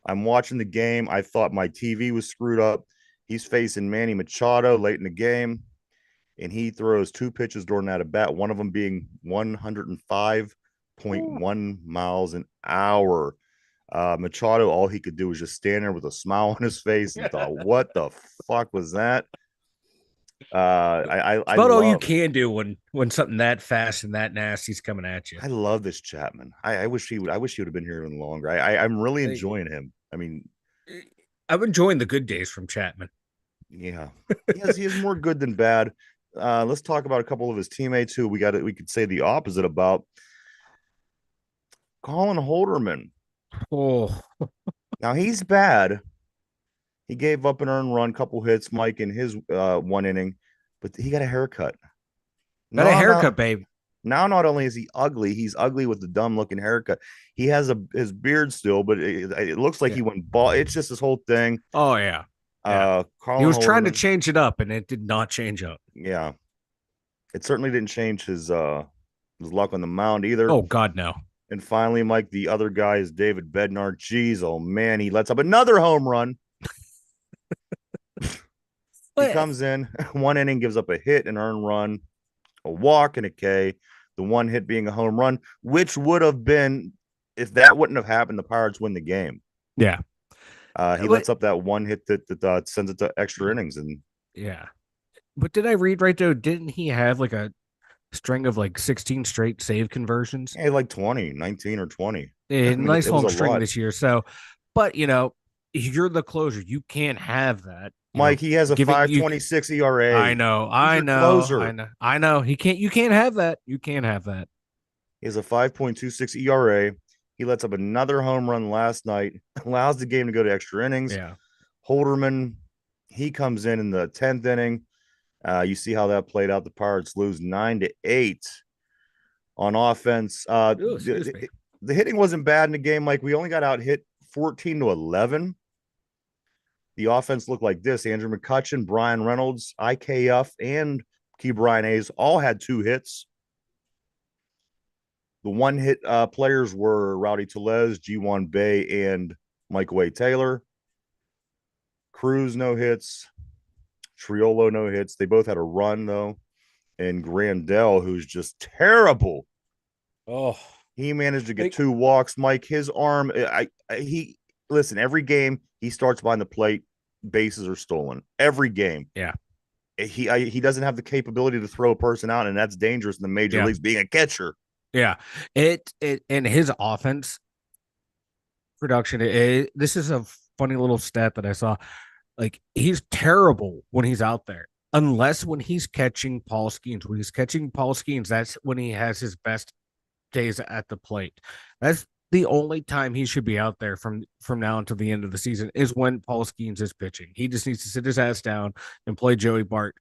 I'm watching the game. I thought my TV was screwed up. He's facing Manny Machado late in the game, and he throws 2 pitches during that at bat, one of them being 105.1 miles an hour. Machado, all he could do was just stand there with a smile on his face and thought, what the fuck was that? It's about all you can do when something that fast and that nasty is coming at you. I love this Chapman. I wish he would have been here even longer. I'm really enjoying him. I mean, I'm enjoying the good days from Chapman. Yeah, he is more good than bad. Let's talk about a couple of his teammates who we could say the opposite about. Colin Holderman. Oh, now he's bad. He gave up an earned run, couple hits, Mike, in his 1 inning, but he got a haircut. Got a haircut, babe. Now, not only is he ugly, he's ugly with the dumb looking haircut. He has his beard still, but it looks like he went bald. It's just this whole thing. Oh yeah. He was trying to change it up, and it did not change up. Yeah, it certainly didn't change his luck on the mound either. Oh God, no. And finally, Mike, the other guy is David Bednar. Jeez, oh man, he lets up another home run. He comes in 1 inning, gives up a hit, an earned run, a walk, and a K. The 1 hit being a home run, which would have been, if that wouldn't have happened, the Pirates win the game. Yeah. He lets up that 1 hit that sends it to extra innings. And yeah. But did I read right, though? Didn't he have like a string of like 16 straight save conversions. Yeah, like 20, 19 or 20. I A mean, nice it was long a string lot. this year. So, but you're the closer. You can't have that. Mike, he has a Giving you. 5.26 ERA. I know. He's I your know. I closer. know. I know. He can't. You can't have that. You can't have that. He has a 5.26 ERA. He lets up another home run last night, allows the game to go to extra innings. Yeah. Holderman, he comes in the 10th inning. You see how that played out. The Pirates lose 9-8 on offense. Oh, excuse me. The hitting wasn't bad in the game. Like we only got out hit 14-11. The offense looked like this: Andrew McCutchen, Brian Reynolds, IKF, and Key Brian Hayes all had 2 hits. The one hit players were Rowdy Tellez, G1 Bay, and Michael A. Taylor. Cruz, no hits. Triolo, no hits. They both had a run, though. And Grandel, who's just terrible. Oh, He managed to get like 2 walks. Mike, his arm, he listen, every game he starts behind the plate, bases are stolen. Every game. yeah, He doesn't have the capability to throw a person out, and that's dangerous in the major yeah, leagues being a catcher. yeah. It and his offense production. This is a funny little stat that I saw. Like he's terrible when he's out there, unless when he's catching Paul Skeens. When he's catching Paul Skeens, that's when he has his best days at the plate. That's the only time he should be out there from now until the end of the season is when Paul Skeens is pitching. He just needs to sit his ass down and play Joey Bart,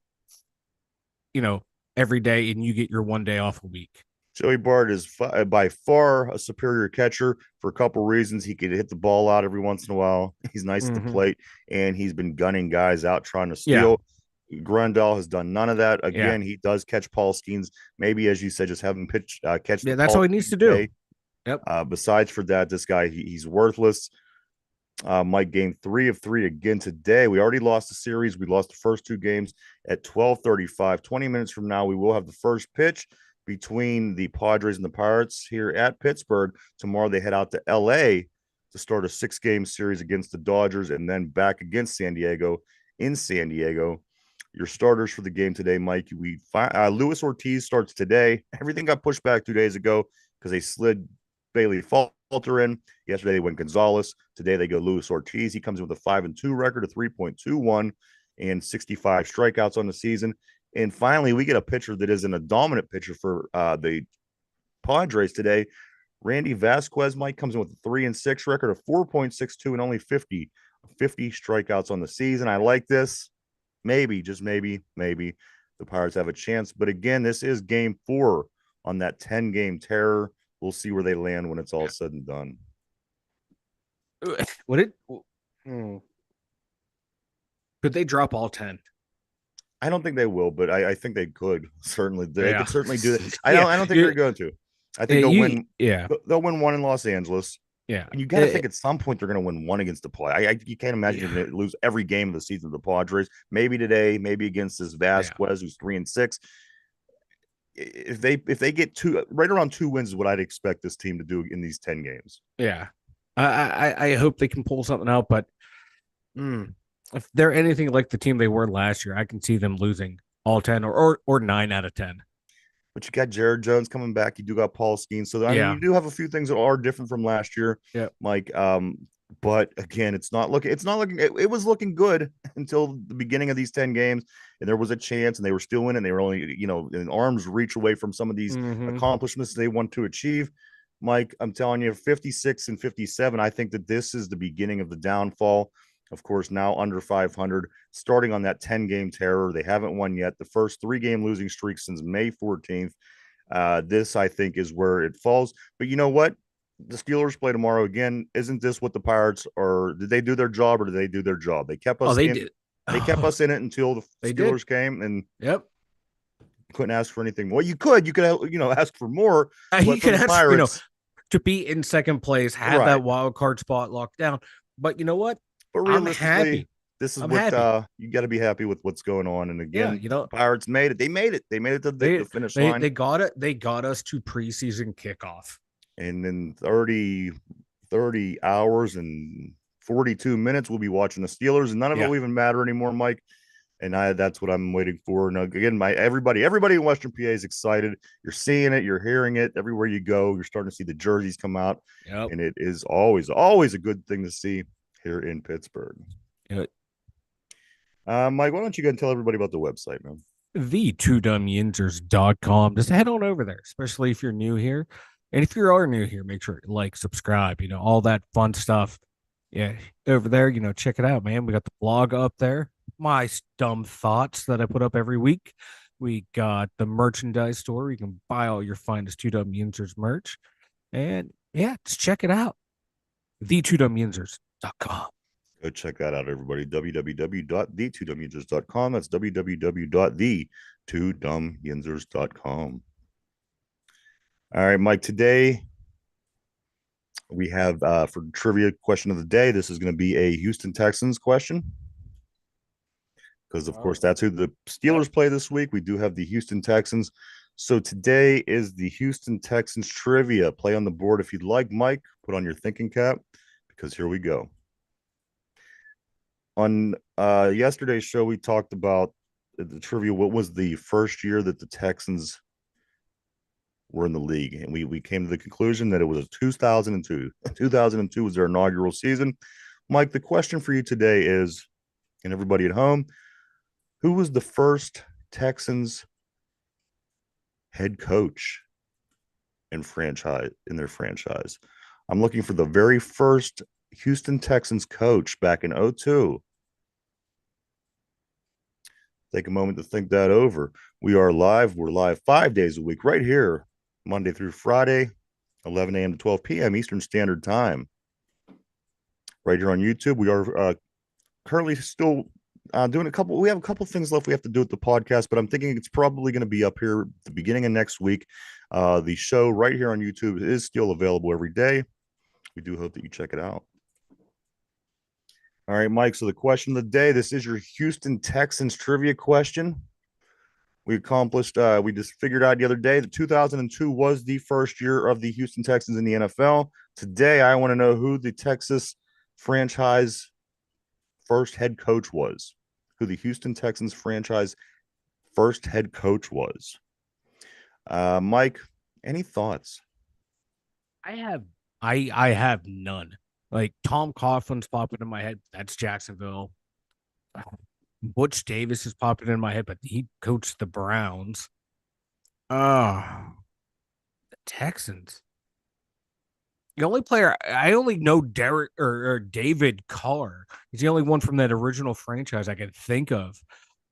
you know, every day, and you get your one day off a week. Joey Bart is by far a superior catcher for a couple reasons. He could hit the ball out every once in a while. He's nice at the Mm-hmm. plate, and he's been gunning guys out trying to Yeah, steal. Grandal has done none of that. yeah, Again, he does catch Paul Skeens. Maybe, as you said, just have him catch the yeah. That's all Paul he needs to Skeens do. day. Yep. Besides for that, this guy he's worthless. Mike, game 3 of 3 again today. We already lost the series. We lost the first 2 games at 12:35. 20 minutes from now, we will have the first pitch between the Padres and the Pirates here at Pittsburgh. Tomorrow, they head out to LA to start a 6-game series against the Dodgers and then back against San Diego in San Diego. Your starters for the game today, Mike. Luis Ortiz starts today. Everything got pushed back 2 days ago because they slid Bailey Falter in. Yesterday they went Gonzalez. Today they go Luis Ortiz. He comes in with a 5-2 record, a 3.21, and 65 strikeouts on the season. And finally, we get a pitcher that isn't a dominant pitcher for the Padres today. Randy Vasquez, Mike, comes in with a 3-6 record, a 4.62, and only 50 strikeouts on the season. I like this. Maybe, just maybe, the Pirates have a chance. But again, this is game 4 on that 10-game terror. We'll see where they land when it's all said and done. Would it? Could they drop all 10? I don't think they will, but I think they could certainly. They Yeah. could certainly do that. Yeah. I don't think they're going to. I think they'll win. Yeah. They'll win one in Los Angeles. Yeah. And you got to think at some point they're going to win one against the play. You can't imagine Yeah. you're going to lose every game of the season of the Padres. Maybe today, maybe against this Vasquez who's 3-6. If they get right around 2 wins is what I'd expect this team to do in these 10 games. Yeah. I hope they can pull something out, but if they're anything like the team they were last year, I can see them losing all 10 or 9 out of 10. But you got Jared Jones coming back. You do got Paul Skeens. So I mean, Yeah. you do have a few things that are different from last year, Yeah. Mike. But again, it's not looking. It was looking good until the beginning of these 10 games, and there was a chance, and they were still winning. They were only an arm's reach away from some of these accomplishments they want to achieve. Mike, I'm telling you, 56 and 57. I think that this is the beginning of the downfall. Of course, now under 500, starting on that 10-game terror. They haven't won yet. The first 3-game losing streak since May 14th. This, I think, is where it falls. But you know what? The Steelers play tomorrow again. Isn't this what the Pirates are? Did they do their job or did they do their job? They kept us they in. did. They kept us in it until the Steelers came, and Yep. couldn't ask for anything more. You could ask for more. You could ask, Pirates, to be in second place, have that wild card spot locked down. But you know what? But realistically, this is you got to be happy with what's going on. And again, Pirates made it. They made it. They made it to the finish line. They got it. They got us to preseason kickoff. And in 30 hours and 42 minutes, we'll be watching the Steelers, and none of it will even matter anymore, Mike. and that's what I'm waiting for. And again, everybody in Western PA is excited. You're seeing it, you're hearing it everywhere you go. You're starting to see the jerseys come out, Yep. and it is always a good thing to see here in Pittsburgh. Yep. Mike, why don't you go and tell everybody about the website, man? The 2dumbyinjers.com. Just head on over there, especially if you're new here. And if you are new here, make sure you like, subscribe, all that fun stuff. Yeah, over there, check it out, man. We got the blog up there, my dumb thoughts that I put up every week. We got the merchandise store. You can buy all your finest 2dumbyinjers merch. And yeah, just check it out. The 2dumbyinjers.com. Go check that out, everybody. www.the2dumbyinjers.com. That's www.the2dumbyinjers.com. All right, Mike, today we have for trivia question of the day, this is going to be a Houston Texans question. Because, of course, that's who the Steelers play this week. We do have the Houston Texans. So today is the Houston Texans trivia. Play on the board if you'd like, Mike. Put on your thinking cap, because here we go. On yesterday's show, we talked about the trivia. What was the first year that the Texans were in the league? And we came to the conclusion that it was 2002. 2002 was their inaugural season. Mike, the question for you today is, and everybody at home, who was the first Texans head coach in their franchise? I'm looking for the very first Houston Texans coach back in 2002. Take a moment to think that over. We're live 5 days a week right here, Monday through Friday, 11 a.m. to 12 p.m. Eastern Standard Time. Right here on YouTube. We are currently still doing we have a couple things left we have to do with the podcast, but I'm thinking it's probably going to be up here at the beginning of next week. The show right here on YouTube is still available every day. We do hope that you check it out. All right, Mike. So the question of the day, this is your Houston Texans trivia question. We just figured out the other day that 2002 was the first year of the Houston Texans in the NFL. Today, I want to know who the Texas franchise first head coach was. Who the Houston Texans franchise first head coach was. Mike, any thoughts? I have none. Like Tom Coughlin's popping in my head. That's Jacksonville. Butch Davis is popping in my head, but he coached the Browns. The Texans. The only player I only know Derek or David Carr. He's the only one from that original franchise I can think of.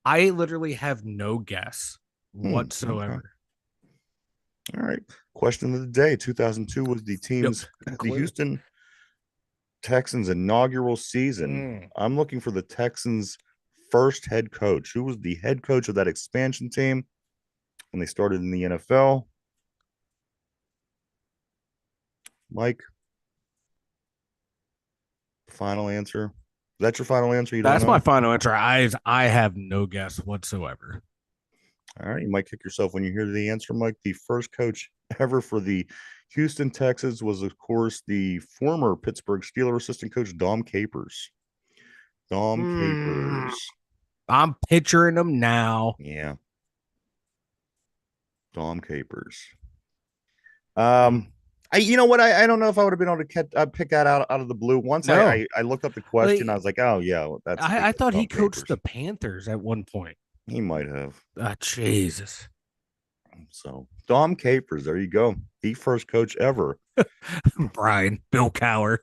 I literally have no guess whatsoever. Okay. All right. Question of the day. 2002 was the Houston Texans inaugural season. I'm looking for the Texans first head coach. Who was the head coach of that expansion team when they started in the NFL? Mike, final answer. Is that your final answer? That's my final answer. I have no guess whatsoever. All right, you might kick yourself when you hear the answer, Mike. The first coach ever for the Houston Texans was, of course, the former Pittsburgh Steelers assistant coach, Dom Capers. Capers. I'm picturing him now. Yeah. Dom Capers. You know what? I don't know if I would have been able to pick that out of the blue. Once I looked up the question, I was like, oh yeah, that's. I thought he coached the Panthers at one point. He might have. Jesus. So Dom Capers, there you go, the first coach ever. Brian Bill Cowher.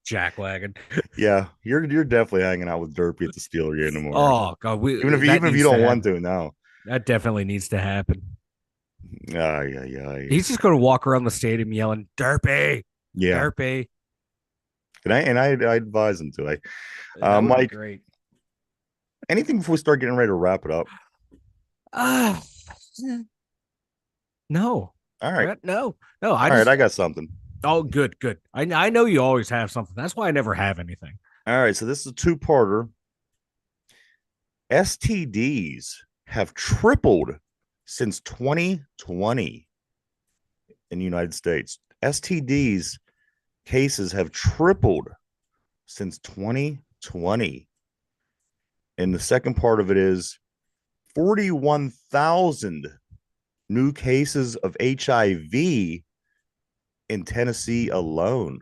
Jackwagon. Yeah, you're definitely hanging out with Derpy at the Steeler game tomorrow. Oh God, even if you don't want to now, that definitely needs to happen. Yeah. He's just going to walk around the stadium yelling, "Derpy, yeah, Derpy." And I advise him to. Mike, great. Anything before we start getting ready to wrap it up? No. All right. No. I got something. Oh, good. I know you always have something. That's why I never have anything. All right. So this is a two-parter. STDs have tripled since 2020 in the United States. STDs cases have tripled since 2020 And the second part of it is 41,000 new cases of HIV in Tennessee alone.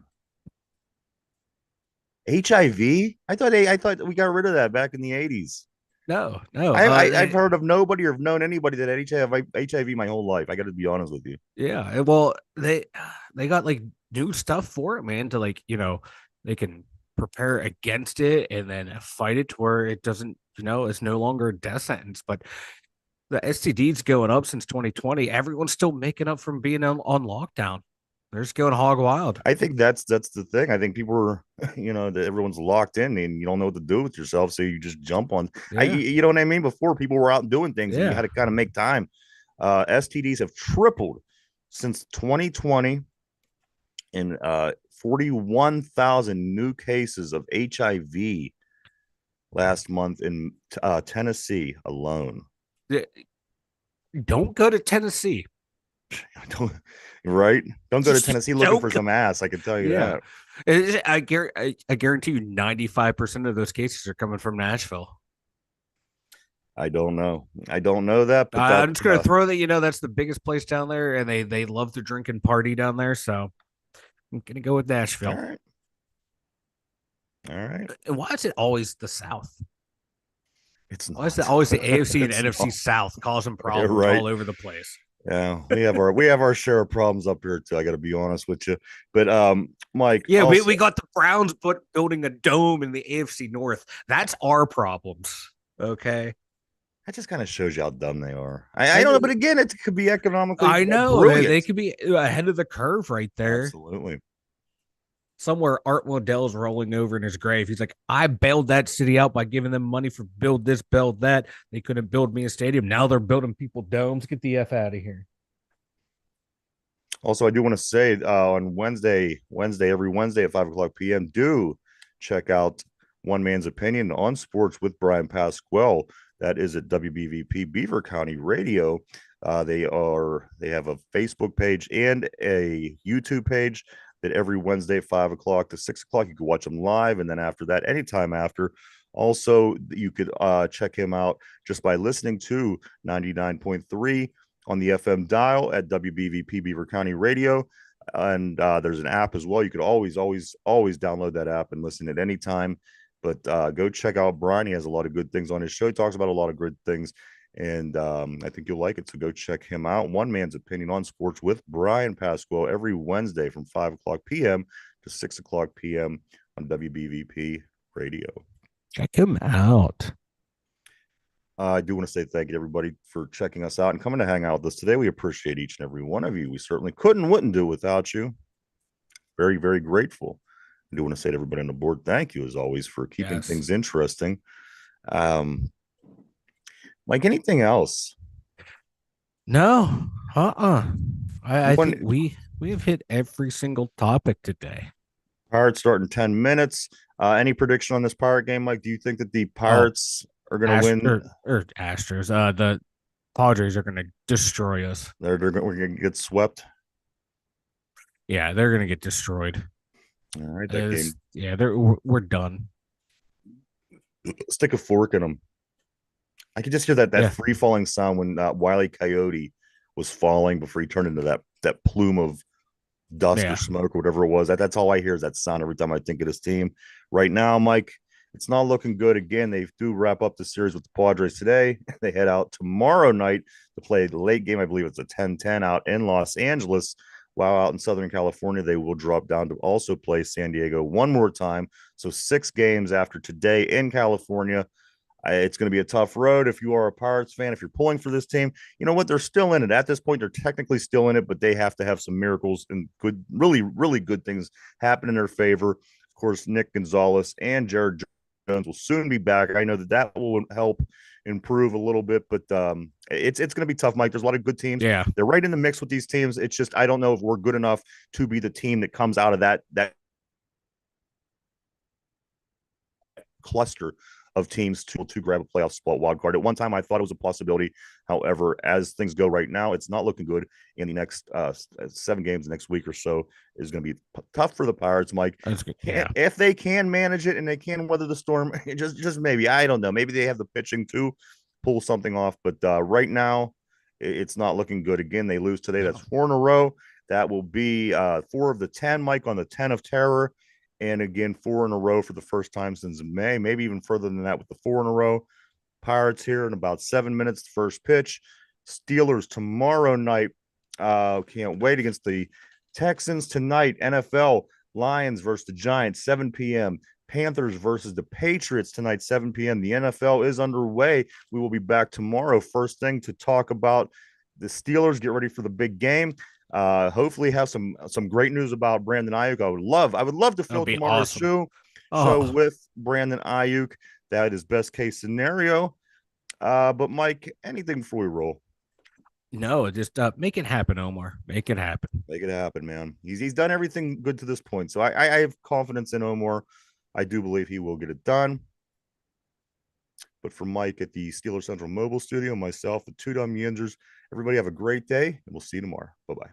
HIV? I thought we got rid of that back in the 80s. No, no. I've heard of nobody or known anybody that had HIV my whole life. I got to be honest with you. Yeah. Well, they got like new stuff for it, man. To like, they can prepare against it and then fight it to where it doesn't, it's no longer a death sentence. But the STD's going up since 2020. Everyone's still making up from being on lockdown. They're just going hog wild. I think that's the thing. I think people are, that everyone's locked in and you don't know what to do with yourself, so you just jump on. Yeah. You know what I mean? Before people were out doing things and you had Yeah. to kind of make time. STDs have tripled since 2020, and 41,000 new cases of HIV last month in Tennessee alone. Don't go to Tennessee. Don't, right? Don't go to Just Tennessee looking don't for go. some ass. I can tell you Yeah. that. I guarantee you 95% of those cases are coming from Nashville. I don't know. I don't know that, but that I'm just gonna throw that, that's the biggest place down there, and they love to drink and party down there. So I'm gonna go with all Nashville. right. All right. And why is it always the South? It's Why is not. it always the AFC and It's NFC not. South causing You're problems right. all over the place? Yeah, we have our share of problems up here too. I got to be honest with you, but Mike, Yeah, we also got the Browns building a dome in the AFC North. That's our problems. Okay. that just kind of shows you how dumb they are. I And don't know, but again, it could be economically I know they brilliant. could be ahead of the curve right there. Absolutely. Somewhere Art Waddell's rolling over in his grave. He's like, I bailed that city out by giving them money for build this, build that. They couldn't build me a stadium. Now they're building people domes. Get the F out of here. Also, I do want to say on every Wednesday at 5 o'clock p.m. Do check out One Man's Opinion on Sports with Brian Pasquale. That is at WBVP Beaver County Radio. They have a Facebook page and a YouTube page that every Wednesday 5 o'clock to 6 o'clock you can watch them live, and then after that, anytime after. Also, you could check him out just by listening to 99.3 on the FM dial at WBVP Beaver County Radio. And there's an app as well. You could always download that app and listen at any time. But go check out Brian. He has a lot of good things on his show. He talks about a lot of good things. And I think you'll like it. So go check him out. One Man's Opinion on Sports with Brian Pasquale every Wednesday from 5 o'clock p.m. to 6 o'clock p.m. on WBVP Radio. Check him out. I do want to say thank you to everybody for checking us out and coming to hang out with us today. We appreciate each and every one of you. We certainly wouldn't do without you. Very, very grateful. I do want to say to everybody on the board, thank you as always for keeping Yes. things interesting. Like anything else? No. I think One we have hit every single topic today. Pirates starting 10 minutes. Any prediction on this Pirate game, Mike? Do you think that the Oh, Pirates are going to win? Or Astros. The Padres are going to destroy us. We're going to get swept. Yeah, they're going to get destroyed. All right, that game. Yeah, we're done. Stick a fork in them. I could just hear that Yeah. free falling sound when Wile E. Coyote was falling before he turned into that plume of dust Yeah. or smoke or whatever it was. That's all I hear is that sound every time I think of this team. Right now, Mike, it's not looking good. Again, they do wrap up the series with the Padres today. They head out tomorrow night to play the late game. I believe it's a 10-10 out in Los Angeles. While out in Southern California, they will drop down to also play San Diego one more time. So 6 games after today in California. It's going to be a tough road if you are a Pirates fan. If you're pulling for this team, you know what? They're still in it. At this point, they're technically still in it, but they have to have some miracles and good, really, really good things happen in their favor. Of course, Nick Gonzalez and Jared Jones will soon be back. I know that will help improve a little bit, but it's going to be tough, Mike. There's a lot of good teams. Yeah. They're right in the mix with these teams. It's just I don't know if we're good enough to be the team that comes out of that cluster of teams to grab a playoff spot wild card. At one time, I thought it was a possibility. However, as things go right now, it's not looking good. In the next 7 games, next week or so, is going to be tough for the Pirates, Mike. That's good. Yeah. If they can manage it and they can weather the storm, just maybe, I don't know. Maybe they have the pitching to pull something off. But right now, it's not looking good. Again, they lose today. That's No. 4 in a row. That will be 4 of the 10, Mike, on the 10 of terror. And again, 4 in a row for the first time since May, maybe even further than that with the 4 in a row. Pirates here in about 7 minutes, first pitch. Steelers tomorrow night. Can't wait against the Texans tonight. NFL Lions versus the Giants, 7 p.m. Panthers versus the Patriots tonight, 7 p.m. The NFL is underway. We will be back tomorrow, first thing, to talk about the Steelers. Get ready for the big game. Hopefully have some great news about Brandon Ayuk. I would love to That would fill be tomorrow's awesome. show Oh, with Brandon Ayuk. That is best case scenario. But Mike, anything before we roll? no, just make it happen, Omar. Make it happen. Make it happen, man. He's done everything good to this point. So I have confidence in Omar. I do believe he will get it done. But for Mike at the Steeler Central Mobile Studio, myself, the Two Dumb Yinzers, everybody have a great day, and we'll see you tomorrow. Bye bye.